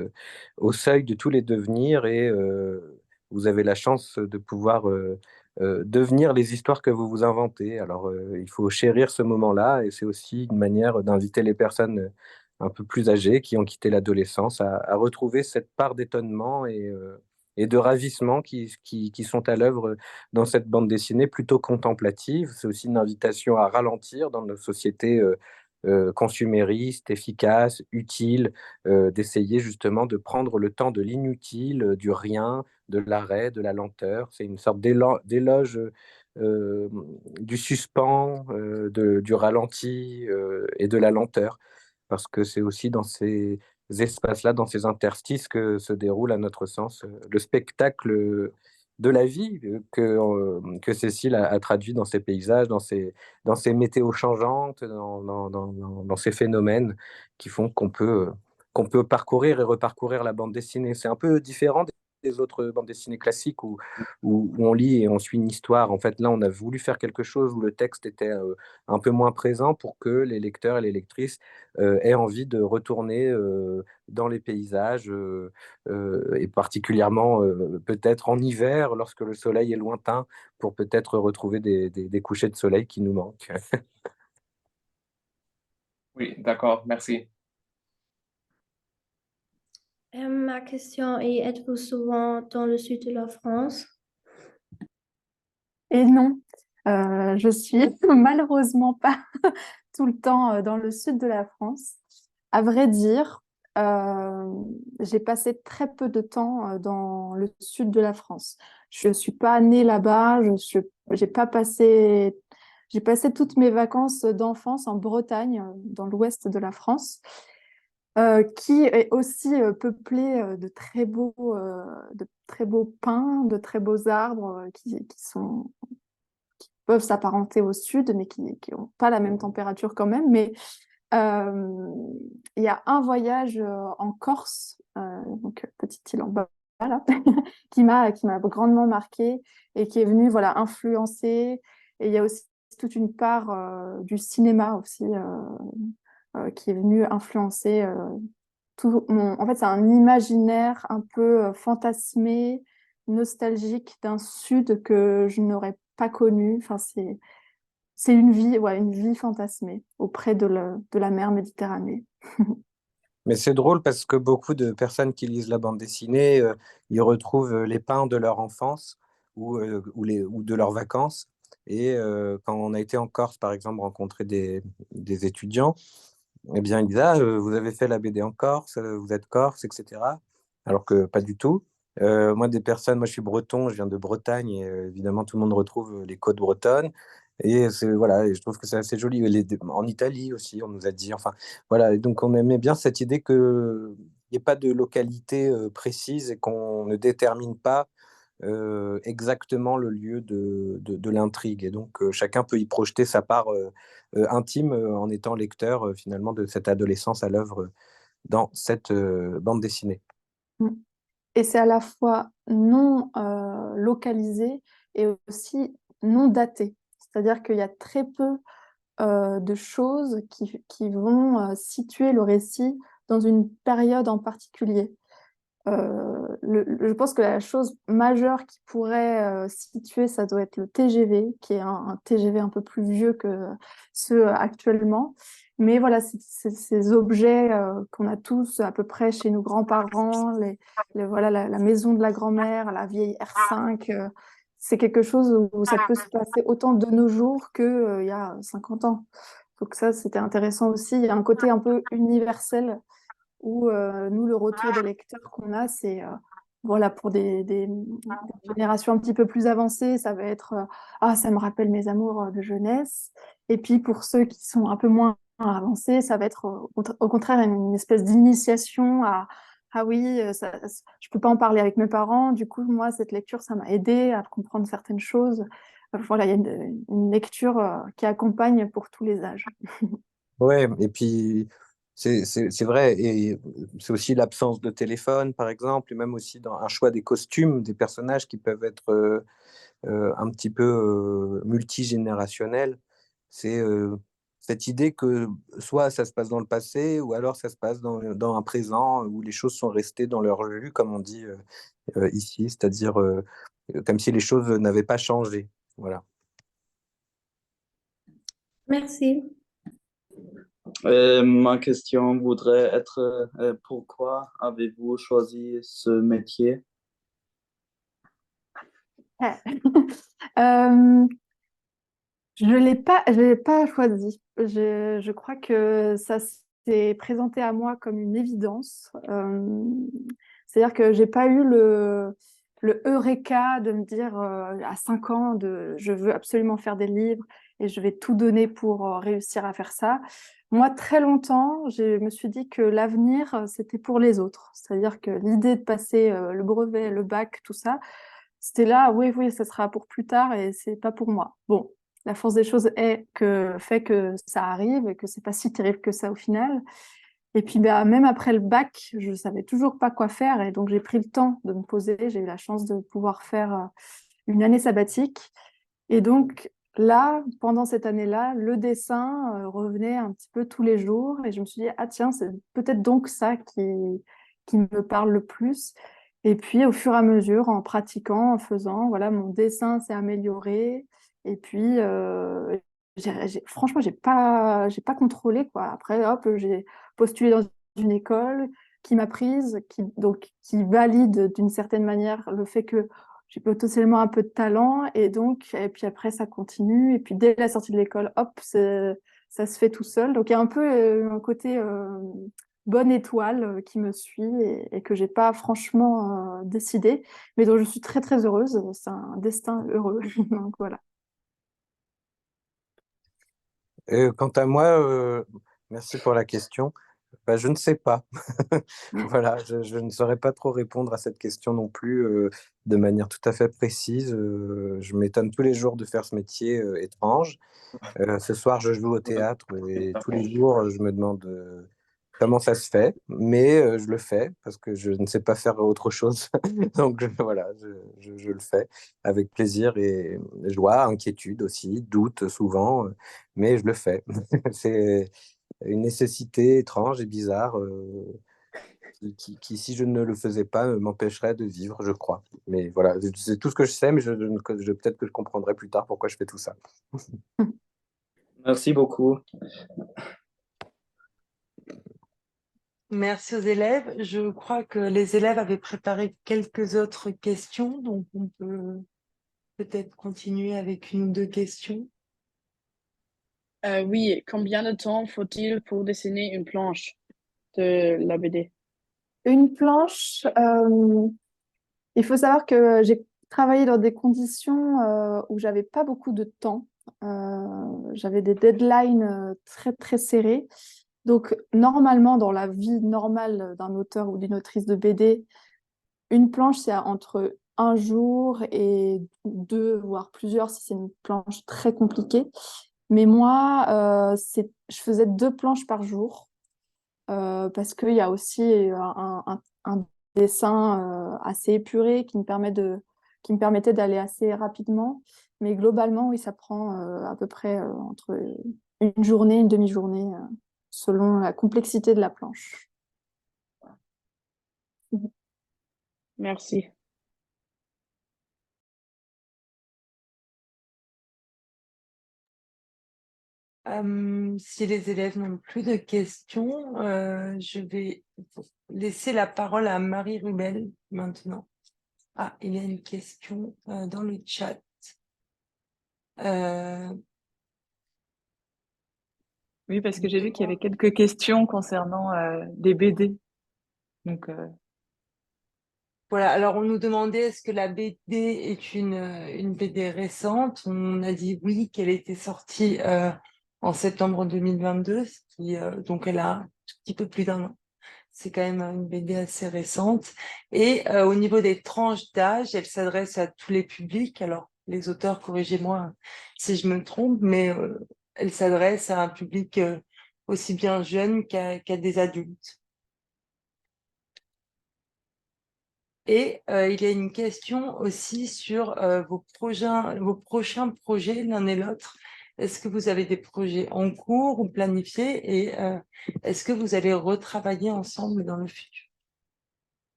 au seuil de tous les devenirs et vous avez la chance de pouvoir devenir les histoires que vous vous inventez. Alors, il faut chérir ce moment-là et c'est aussi une manière d'inviter les personnes un peu plus âgées qui ont quitté l'adolescence à retrouver cette part d'étonnement et de ravissement qui sont à l'œuvre dans cette bande dessinée plutôt contemplative. C'est aussi une invitation à ralentir dans nos sociétés consuméristes, efficaces, utiles, d'essayer justement de prendre le temps de l'inutile, du rien, de l'arrêt, de la lenteur. C'est une sorte d'éloge euh, du suspens, du ralenti et de la lenteur, parce que c'est aussi dans ces espaces-là, dans ces interstices que se déroule, à notre sens, le spectacle de la vie que Cécile a traduit dans ses paysages, dans ces météos changeantes, dans ces phénomènes qui font qu'on peut parcourir et reparcourir la bande dessinée. C'est un peu différent des autres bandes dessinées classiques où on lit et on suit une histoire. En fait, là, on a voulu faire quelque chose où le texte était un peu moins présent pour que les lecteurs et les lectrices aient envie de retourner dans les paysages, et particulièrement peut-être en hiver, lorsque le soleil est lointain, pour peut-être retrouver des couchers de soleil qui nous manquent. Oui, d'accord, merci. Ma question est, êtes-vous souvent dans le sud de la France? Et non, je suis malheureusement pas tout le temps dans le sud de la France. À vrai dire, j'ai passé très peu de temps dans le sud de la France. Je suis pas née là-bas, j'ai pas passé, j'ai passé toutes mes vacances d'enfance en Bretagne, dans l'ouest de la France, qui est aussi peuplée de très beaux pins, de très beaux arbres peuvent s'apparenter au sud, mais qui n'ont pas la même température quand même. Mais euh, il y a un voyage en Corse, donc petite île en bas, là, qui m'a grandement marqué et qui est venu voilà, influencer. Et il y a aussi toute une part du cinéma aussi qui est venu influencer En fait, c'est un imaginaire un peu fantasmé, nostalgique d'un sud que je n'aurais pas connu. Enfin, c'est une vie, ouais, une vie fantasmée auprès de la mer Méditerranée. Mais c'est drôle parce que beaucoup de personnes qui lisent la bande dessinée, ils retrouvent les pins de leur enfance ou de leurs vacances. Et quand on a été en Corse, par exemple, rencontrer des étudiants, eh bien, ils disent, ah, vous avez fait la BD en Corse, vous êtes Corse, etc. Alors que pas du tout. Moi, je suis breton, je viens de Bretagne, et évidemment, tout le monde retrouve les côtes bretonnes. Et voilà, et je trouve que c'est assez joli. En Italie aussi, on nous a dit, enfin, voilà. Et donc, on aimait bien cette idée qu'il n'y ait pas de localité précise et qu'on ne détermine pas exactement le lieu de l'intrigue. Et donc, chacun peut y projeter sa part intime en étant lecteur finalement de cette adolescence à l'œuvre dans cette bande dessinée. Mm. Et c'est à la fois non localisé et aussi non daté. C'est-à-dire qu'il y a très peu de choses qui vont situer le récit dans une période en particulier. Je pense que la chose majeure qui pourrait situer, ça doit être le TGV, qui est un TGV un peu plus vieux que ceux actuellement. Mais voilà, ces objets qu'on a tous à peu près chez nos grands-parents, voilà, la maison de la grand-mère, la vieille R5, c'est quelque chose où ça peut se passer autant de nos jours qu'il y a 50 ans. Donc ça, c'était intéressant aussi. Il y a un côté un peu universel où nous, le retour des lecteurs qu'on a, c'est voilà, pour des générations un petit peu plus avancées, ça va être ah, ça me rappelle mes amours de jeunesse. Et puis pour ceux qui sont un peu moins avancés, ça va être au contraire une espèce d'initiation à ah oui, je peux pas en parler avec mes parents. Du coup, moi, cette lecture, ça m'a aidé à comprendre certaines choses. Voilà, il y a une lecture qui accompagne pour tous les âges. Ouais, et puis c'est vrai, et c'est aussi l'absence de téléphone, par exemple, et même aussi dans un choix des costumes des personnages qui peuvent être un petit peu multigénérationnels. C'est cette idée que soit ça se passe dans le passé, ou alors ça se passe dans un présent où les choses sont restées dans leur jus, comme on dit ici, c'est-à-dire comme si les choses n'avaient pas changé. Voilà. Merci. Ma question voudrait être pourquoi avez-vous choisi ce métier? Euh, je l'ai pas choisi. Je crois que ça s'est présenté à moi comme une évidence. C'est-à-dire que j'ai pas eu le eureka de me dire à 5 ans je veux absolument faire des livres et je vais tout donner pour réussir à faire ça. Moi, très longtemps, je me suis dit que l'avenir, c'était pour les autres. C'est-à-dire que l'idée de passer le brevet, le bac, tout ça, c'était là, oui, oui, ça sera pour plus tard et c'est pas pour moi. Bon, la force des choses fait que ça arrive et que c'est pas si terrible que ça au final. Et puis bah, même après le bac, je savais toujours pas quoi faire et donc j'ai pris le temps de me poser. J'ai eu la chance de pouvoir faire une année sabbatique. Et donc là, pendant cette année-là, le dessin revenait un petit peu tous les jours et je me suis dit, ah tiens, c'est peut-être donc ça qui me parle le plus. Et puis au fur et à mesure, en pratiquant, en faisant, voilà, mon dessin s'est amélioré. Et puis, franchement, j'ai pas contrôlé, quoi. Après, hop, j'ai postulé dans une école qui m'a prise, qui valide d'une certaine manière le fait que j'ai potentiellement un peu de talent. Et puis après, ça continue. Et puis dès la sortie de l'école, hop, ça se fait tout seul. Donc il y a un peu un côté bonne étoile qui me suit et que j'ai pas franchement décidé, mais dont je suis très très heureuse. C'est un destin heureux. Donc voilà. Quant à moi, merci pour la question. Bah, je ne sais pas. Voilà, je ne saurais pas trop répondre à cette question non plus de manière tout à fait précise. Je m'étonne tous les jours de faire ce métier étrange. Ce soir, je joue au théâtre et tous les jours, je me demande comment ça se fait, mais je le fais parce que je ne sais pas faire autre chose. Donc voilà, je le fais avec plaisir et joie, inquiétude aussi, doute souvent, mais je le fais. C'est une nécessité étrange et bizarre qui, si je ne le faisais pas, m'empêcherait de vivre, je crois. Mais voilà, c'est tout ce que je sais, mais peut-être que je comprendrai plus tard pourquoi je fais tout ça. Merci beaucoup. Merci aux élèves. Je crois que les élèves avaient préparé quelques autres questions, donc on peut peut-être continuer avec une ou deux questions. Oui, combien de temps faut-il pour dessiner une planche de la BD? Une planche, il faut savoir que j'ai travaillé dans des conditions où j'avais pas beaucoup de temps. J'avais des deadlines très très serrés. Donc normalement, dans la vie normale d'un auteur ou d'une autrice de BD, une planche, c'est entre un jour et 2, voire plusieurs si c'est une planche très compliquée. Mais moi, je faisais 2 planches par jour parce qu'il y a aussi un dessin assez épuré qui me permettait d'aller assez rapidement. Mais globalement, oui, ça prend à peu près entre une journée, une demi-journée, selon la complexité de la planche. Merci. Si les élèves n'ont plus de questions, je vais laisser la parole à Marie Rubel maintenant. Ah, il y a une question dans le chat. Oui, parce que j'ai vu qu'il y avait quelques questions concernant des BD. Donc, Voilà, alors on nous demandait est-ce que la BD est une BD récente? On a dit oui, qu'elle était sortie en septembre 2022, donc elle a un tout petit peu plus d'1 an. C'est quand même une BD assez récente. Et au niveau des tranches d'âge, elle s'adresse à tous les publics. Alors, les auteurs, corrigez-moi si je me trompe, mais elle s'adresse à un public aussi bien jeune qu'à des adultes. Et il y a une question aussi sur vos prochains projets, l'un et l'autre. Est-ce que vous avez des projets en cours ou planifiés et est-ce que vous allez retravailler ensemble dans le futur?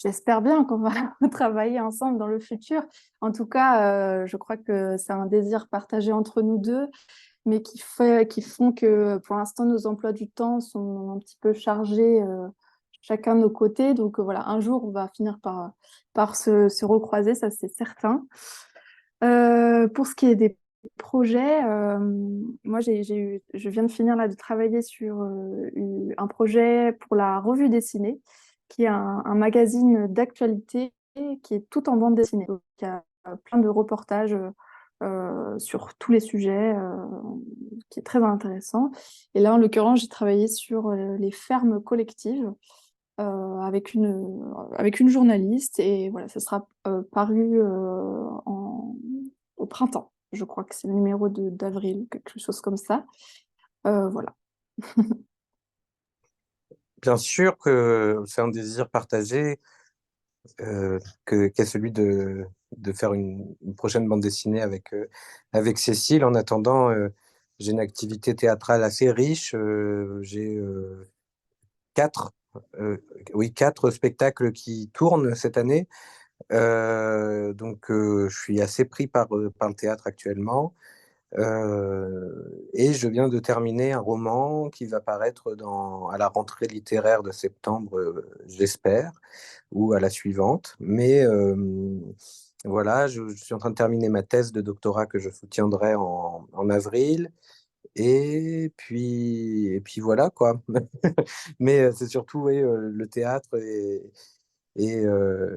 J'espère bien qu'on va travailler ensemble dans le futur. En tout cas, je crois que c'est un désir partagé entre nous deux, mais qui font que pour l'instant, nos emplois du temps sont un petit peu chargés chacun de nos côtés. Donc voilà, un jour, on va finir par se recroiser, ça c'est certain. Pour ce qui est des projets, moi je viens de finir là de travailler sur un projet pour la Revue Dessinée, qui est un magazine d'actualité qui est tout en bande dessinée. Donc, il y a plein de reportages sur tous les sujets, qui est très intéressant. Et là, en l'occurrence, j'ai travaillé sur les fermes collectives avec une journaliste. Et voilà, ça sera paru au printemps. Je crois que c'est le numéro d'avril, quelque chose comme ça. Voilà. Bien sûr que c'est un désir partagé qu'est celui de faire une prochaine bande dessinée avec Cécile. En attendant, j'ai une activité théâtrale assez riche. J'ai 4, oui, 4 spectacles qui tournent cette année. Donc, je suis assez pris par le théâtre actuellement. Et je viens de terminer un roman qui va paraître à la rentrée littéraire de septembre, j'espère, ou à la suivante. Mais voilà, je suis en train de terminer ma thèse de doctorat que je soutiendrai en avril. Et puis voilà quoi. Mais c'est surtout oui, le théâtre et, euh,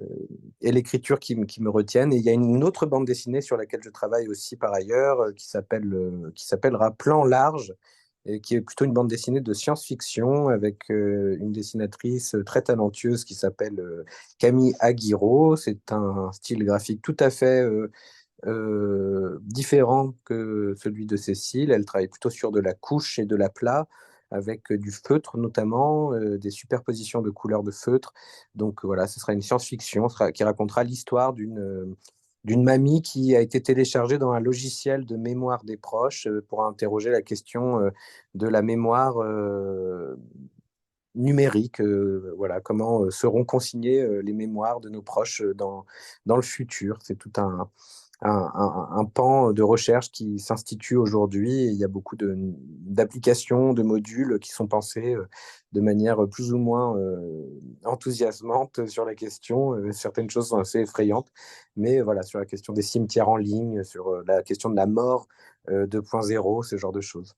et l'écriture qui me retiennent. Et il y a une autre bande dessinée sur laquelle je travaille aussi par ailleurs, qui s'appellera Plan Large, et qui est plutôt une bande dessinée de science-fiction avec une dessinatrice très talentueuse qui s'appelle Camille Aguiro. C'est un style graphique tout à fait différent que celui de Cécile. Elle travaille plutôt sur de la couche et de l'aplat, avec du feutre notamment, des superpositions de couleurs de feutre. Donc voilà, ce sera une science-fiction qui racontera l'histoire d'une mamie qui a été téléchargée dans un logiciel de mémoire des proches pour interroger la question de la mémoire numérique. Voilà, comment seront consignées les mémoires de nos proches dans le futur. C'est tout un pan de recherche qui s'institue aujourd'hui, et il y a beaucoup d'applications, de modules qui sont pensés de manière plus ou moins enthousiasmante sur la question. Certaines choses sont assez effrayantes, mais voilà, sur la question des cimetières en ligne, sur la question de la mort 2.0, ce genre de choses.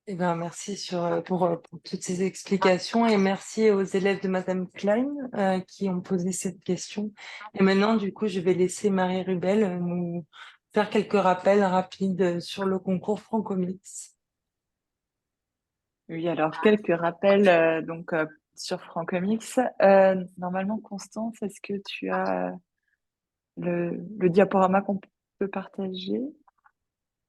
Eh ben, merci pour toutes ces explications et merci aux élèves de Madame Klein qui ont posé cette question. Et maintenant, du coup, je vais laisser Marie Rubel nous faire quelques rappels rapides sur le concours Francomix. oui, alors quelques rappels. Donc, sur Francomics. Normalement, Constance, est-ce que tu as le diaporama qu'on peut partager?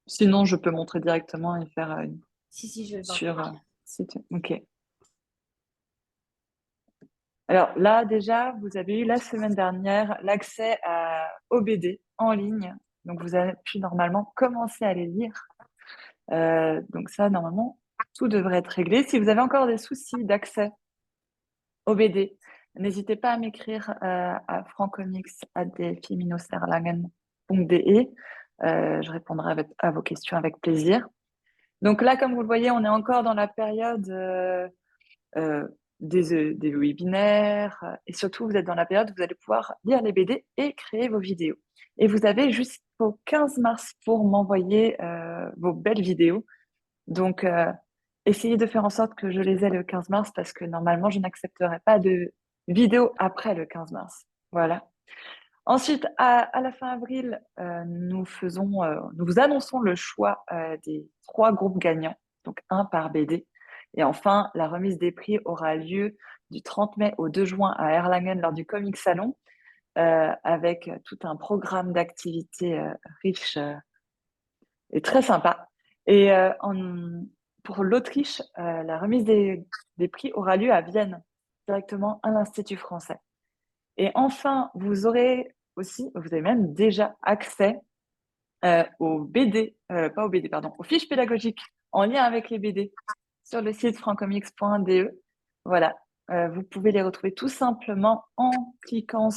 Sinon, je peux montrer directement et faire Si, je vais voir. sur site. Ok. Alors là, déjà, vous avez eu la semaine dernière l'accès aux BD en ligne. Donc, vous avez pu normalement commencer à les lire. Donc ça, normalement, tout devrait être réglé. Si vous avez encore des soucis d'accès aux BD, n'hésitez pas à m'écrire à francomics@delphiminoserlangen.de. Je répondrai à vos questions avec plaisir. Donc là, comme vous le voyez, on est encore dans la période euh, des webinaires et surtout, vous êtes dans la période où vous allez pouvoir lire les BD et créer vos vidéos. Et vous avez jusqu'au 15 mars pour m'envoyer vos belles vidéos. Donc, essayez de faire en sorte que je les ai le 15 mars parce que normalement, je n'accepterai pas de vidéos après le 15 mars. Voilà. Ensuite, à la fin avril, nous vous annonçons le choix des 3 groupes gagnants, donc un par BD. Et enfin, la remise des prix aura lieu du 30 mai au 2 juin à Erlangen lors du Comic Salon, avec tout un programme d'activités riche et très sympa. Et pour l'Autriche, la remise des prix aura lieu à Vienne, directement à l'Institut français. Et enfin, vous avez même déjà accès aux BD, pas aux BD, pardon, aux fiches pédagogiques en lien avec les BD sur le site francomics.de. Voilà, vous pouvez les retrouver tout simplement en cliquant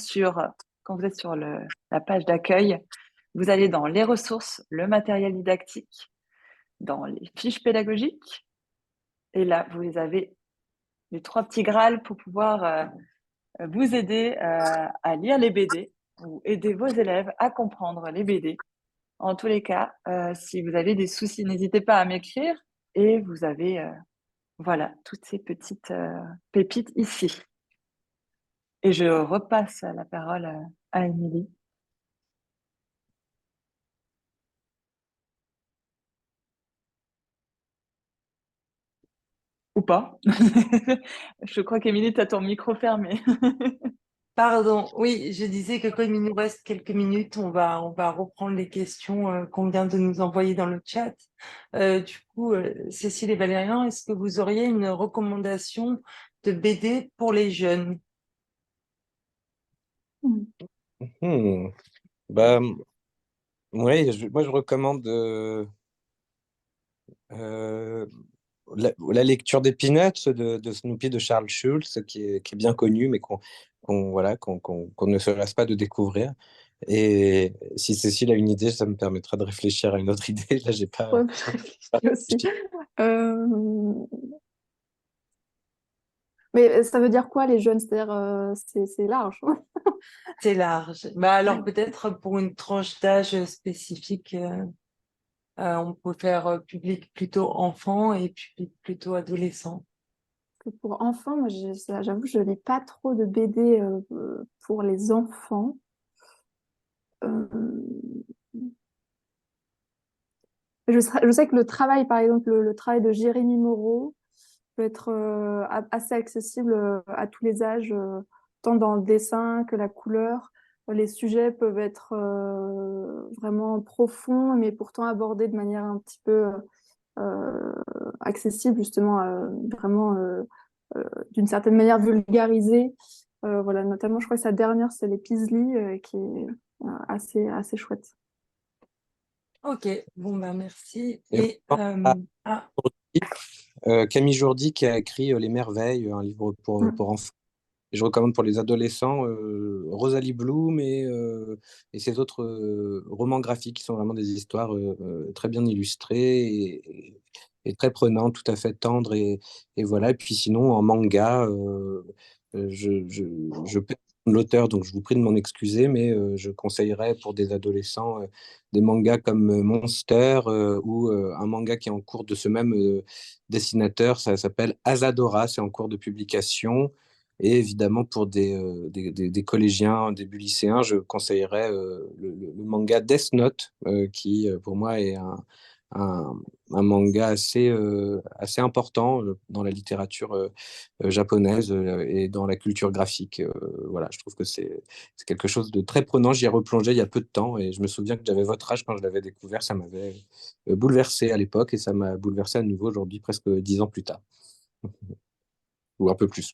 quand vous êtes sur la page d'accueil, vous allez dans les ressources, le matériel didactique, dans les fiches pédagogiques, et là, vous avez les 3 petits grâles pour pouvoir vous aider à lire les BD ou aider vos élèves à comprendre les BD. En tous les cas, si vous avez des soucis, n'hésitez pas à m'écrire et vous avez voilà toutes ces petites pépites ici. Et je repasse la parole à Émilie. Ou pas. Je crois qu'Émilie, tu as ton micro fermé. Pardon, oui, je disais que comme il nous reste quelques minutes, on va reprendre les questions qu'on vient de nous envoyer dans le chat. Du coup, Cécile et Valérian, est-ce que vous auriez une recommandation de BD pour les jeunes? Bah, oui, moi je recommande la lecture des Peanuts de Snoopy de Charles Schulz, qui est bien connu, mais voilà, qu'on ne se lasse pas de découvrir. Et si Cécile a une idée, ça me permettra de réfléchir à une autre idée. Là, j'ai pas. Ouais, je réfléchis aussi. Mais ça veut dire quoi les jeunes? C'est-à-dire, c'est large. C'est large. Bah alors peut-être pour une tranche d'âge spécifique, on peut faire public plutôt enfant et public plutôt adolescent. Pour enfants, moi, j'avoue, je lis pas trop de BD pour les enfants. Je sais que le travail, par exemple, le travail de Jérémy Moreau peut être assez accessible à tous les âges, tant dans le dessin que la couleur. Les sujets peuvent être vraiment profonds, mais pourtant abordés de manière un petit peu accessible, justement, vraiment d'une certaine manière vulgarisée. Voilà, notamment, je crois que sa dernière, c'est les Peasley, qui est assez chouette. Ok, bon bah merci. Et Camille Jourdi qui a écrit Les Merveilles, un livre pour enfants. Et je recommande pour les adolescents Rosalie Bloom et ses autres romans graphiques qui sont vraiment des histoires très bien illustrées et très prenantes, tout à fait tendres. Et voilà. Et puis sinon, en manga, je perds l'auteur, donc je vous prie de m'en excuser, mais je conseillerais pour des adolescents des mangas comme Monster ou un manga qui est en cours de ce même dessinateur, ça s'appelle Asadora, c'est en cours de publication. Et évidemment, pour des collégiens, début lycéens, je conseillerais le manga Death Note, qui pour moi est un, un manga assez important dans la littérature japonaise et dans la culture graphique. Voilà, je trouve que c'est quelque chose de très prenant. J'y ai replongé il y a peu de temps et je me souviens que j'avais votre âge quand je l'avais découvert. Ça m'avait bouleversé à l'époque et ça m'a bouleversé à nouveau aujourd'hui, presque 10 ans plus tard, ou un peu plus.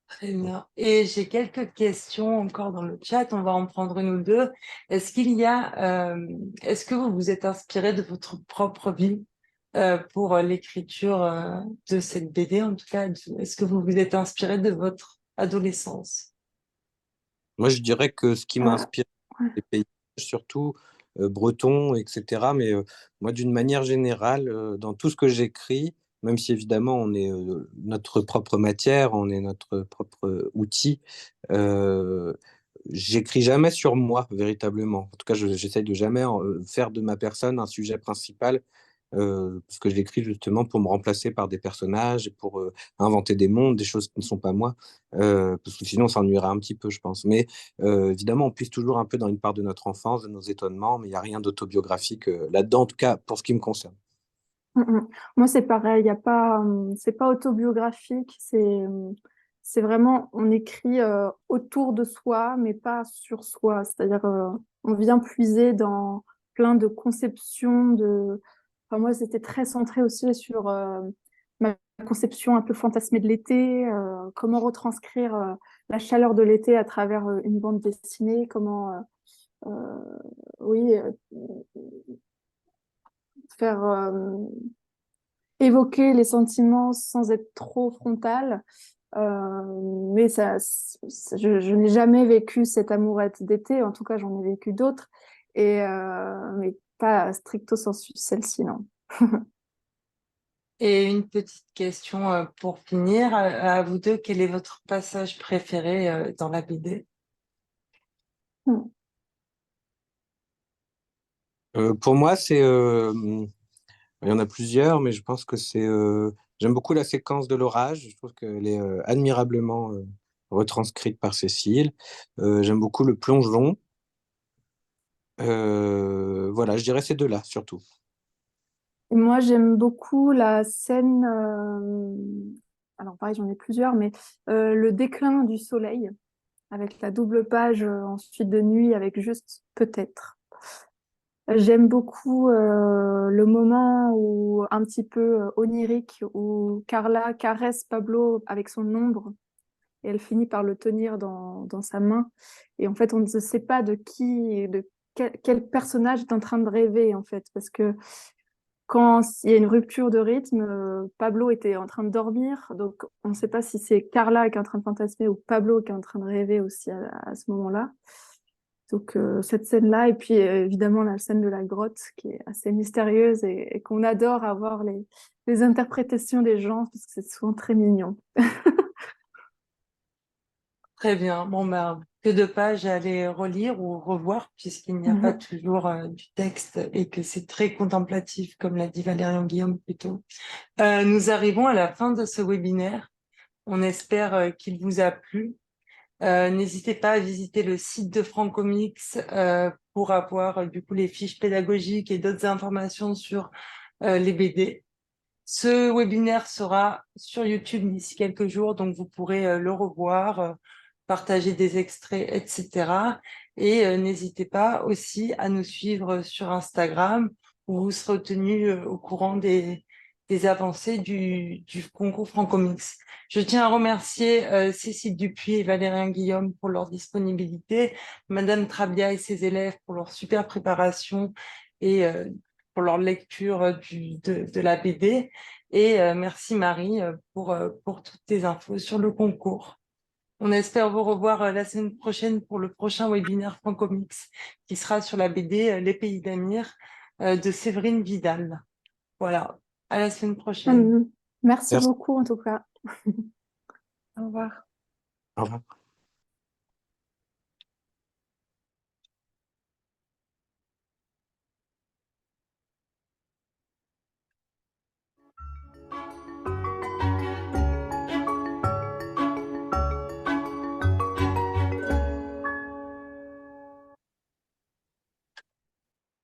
Très bien. Et j'ai quelques questions encore dans le chat. On va en prendre une ou deux. Est-ce que vous vous êtes inspiré de votre propre vie pour l'écriture de cette BD? En tout cas, est-ce que vous vous êtes inspiré de votre adolescence? Moi, je dirais que ce qui Euh, m'inspire, les paysages surtout bretons, etc. Mais moi, d'une manière générale, dans tout ce que j'écris, même si évidemment on est notre propre matière, on est notre propre outil, euh, j'écris jamais sur moi véritablement. En tout cas, j'essaye de jamais faire de ma personne un sujet principal. Parce que je l'écris justement pour me remplacer par des personnages, et pour inventer des mondes, des choses qui ne sont pas moi, parce que sinon on s'ennuiera un petit peu, je pense. Mais évidemment, on puise toujours un peu dans une part de notre enfance, de nos étonnements, mais il n'y a rien d'autobiographique là-dedans, en tout cas pour ce qui me concerne. Moi, c'est pareil, y a pas, c'est pas autobiographique, c'est vraiment, on écrit autour de soi, mais pas sur soi. C'est-à-dire, on vient puiser dans plein de conceptions Enfin, moi, c'était très centré aussi sur ma conception un peu fantasmée de l'été, comment retranscrire la chaleur de l'été à travers une bande dessinée, oui, faire évoquer les sentiments sans être trop frontal. Mais je n'ai jamais vécu cette amourette d'été. En tout cas, j'en ai vécu d'autres. Mais pas stricto sensu celle-ci, non. Et une petite question pour finir. À vous deux, quel est votre passage préféré dans la BD? Hmm. Pour moi, il y en a plusieurs, mais je pense que j'aime beaucoup la séquence de l'orage. Je trouve qu'elle est admirablement retranscrite par Cécile. J'aime beaucoup le plongeon. Voilà, je dirais ces deux-là surtout. Et moi, j'aime beaucoup la scène. Alors, pareil, j'en ai plusieurs, mais le déclin du soleil, avec la double page ensuite de nuit, avec juste peut-être. J'aime beaucoup le moment où, un petit peu onirique, où Carla caresse Pablo avec son ombre et elle finit par le tenir dans sa main. Et en fait, on ne sait pas de quel personnage est en train de rêver, en fait, parce que quand il y a une rupture de rythme, Pablo était en train de dormir, donc on ne sait pas si c'est Carla qui est en train de fantasmer ou Pablo qui est en train de rêver aussi à ce moment-là. Donc cette scène-là, et puis évidemment la scène de la grotte qui est assez mystérieuse et qu'on adore avoir les interprétations des gens parce que c'est souvent très mignon. Très bien. Bon, ben, que de pages à aller relire ou revoir, puisqu'il n'y a pas toujours du texte et que c'est très contemplatif, comme l'a dit Valérian Guillaume plus tôt. Nous arrivons à la fin de ce webinaire. On espère qu'il vous a plu. N'hésitez pas à visiter le site de Francomics pour avoir du coup les fiches pédagogiques et d'autres informations sur les BD. Ce webinaire sera sur YouTube d'ici quelques jours, donc vous pourrez le revoir, partager des extraits, etc. Et n'hésitez pas aussi à nous suivre sur Instagram, où vous serez tenu au courant des avancées du concours Francomix. Je tiens à remercier Cécile Dupuis et Valérien Guillaume pour leur disponibilité, Madame Trabia et ses élèves pour leur super préparation et pour leur lecture de la BD. Et merci Marie pour toutes tes infos sur le concours. On espère vous revoir la semaine prochaine pour le prochain webinaire Francomix qui sera sur la BD Les Pays d'Amir de Séverine Vidal. Voilà, à la semaine prochaine. Merci Merci. beaucoup en tout cas. Au revoir. Au revoir.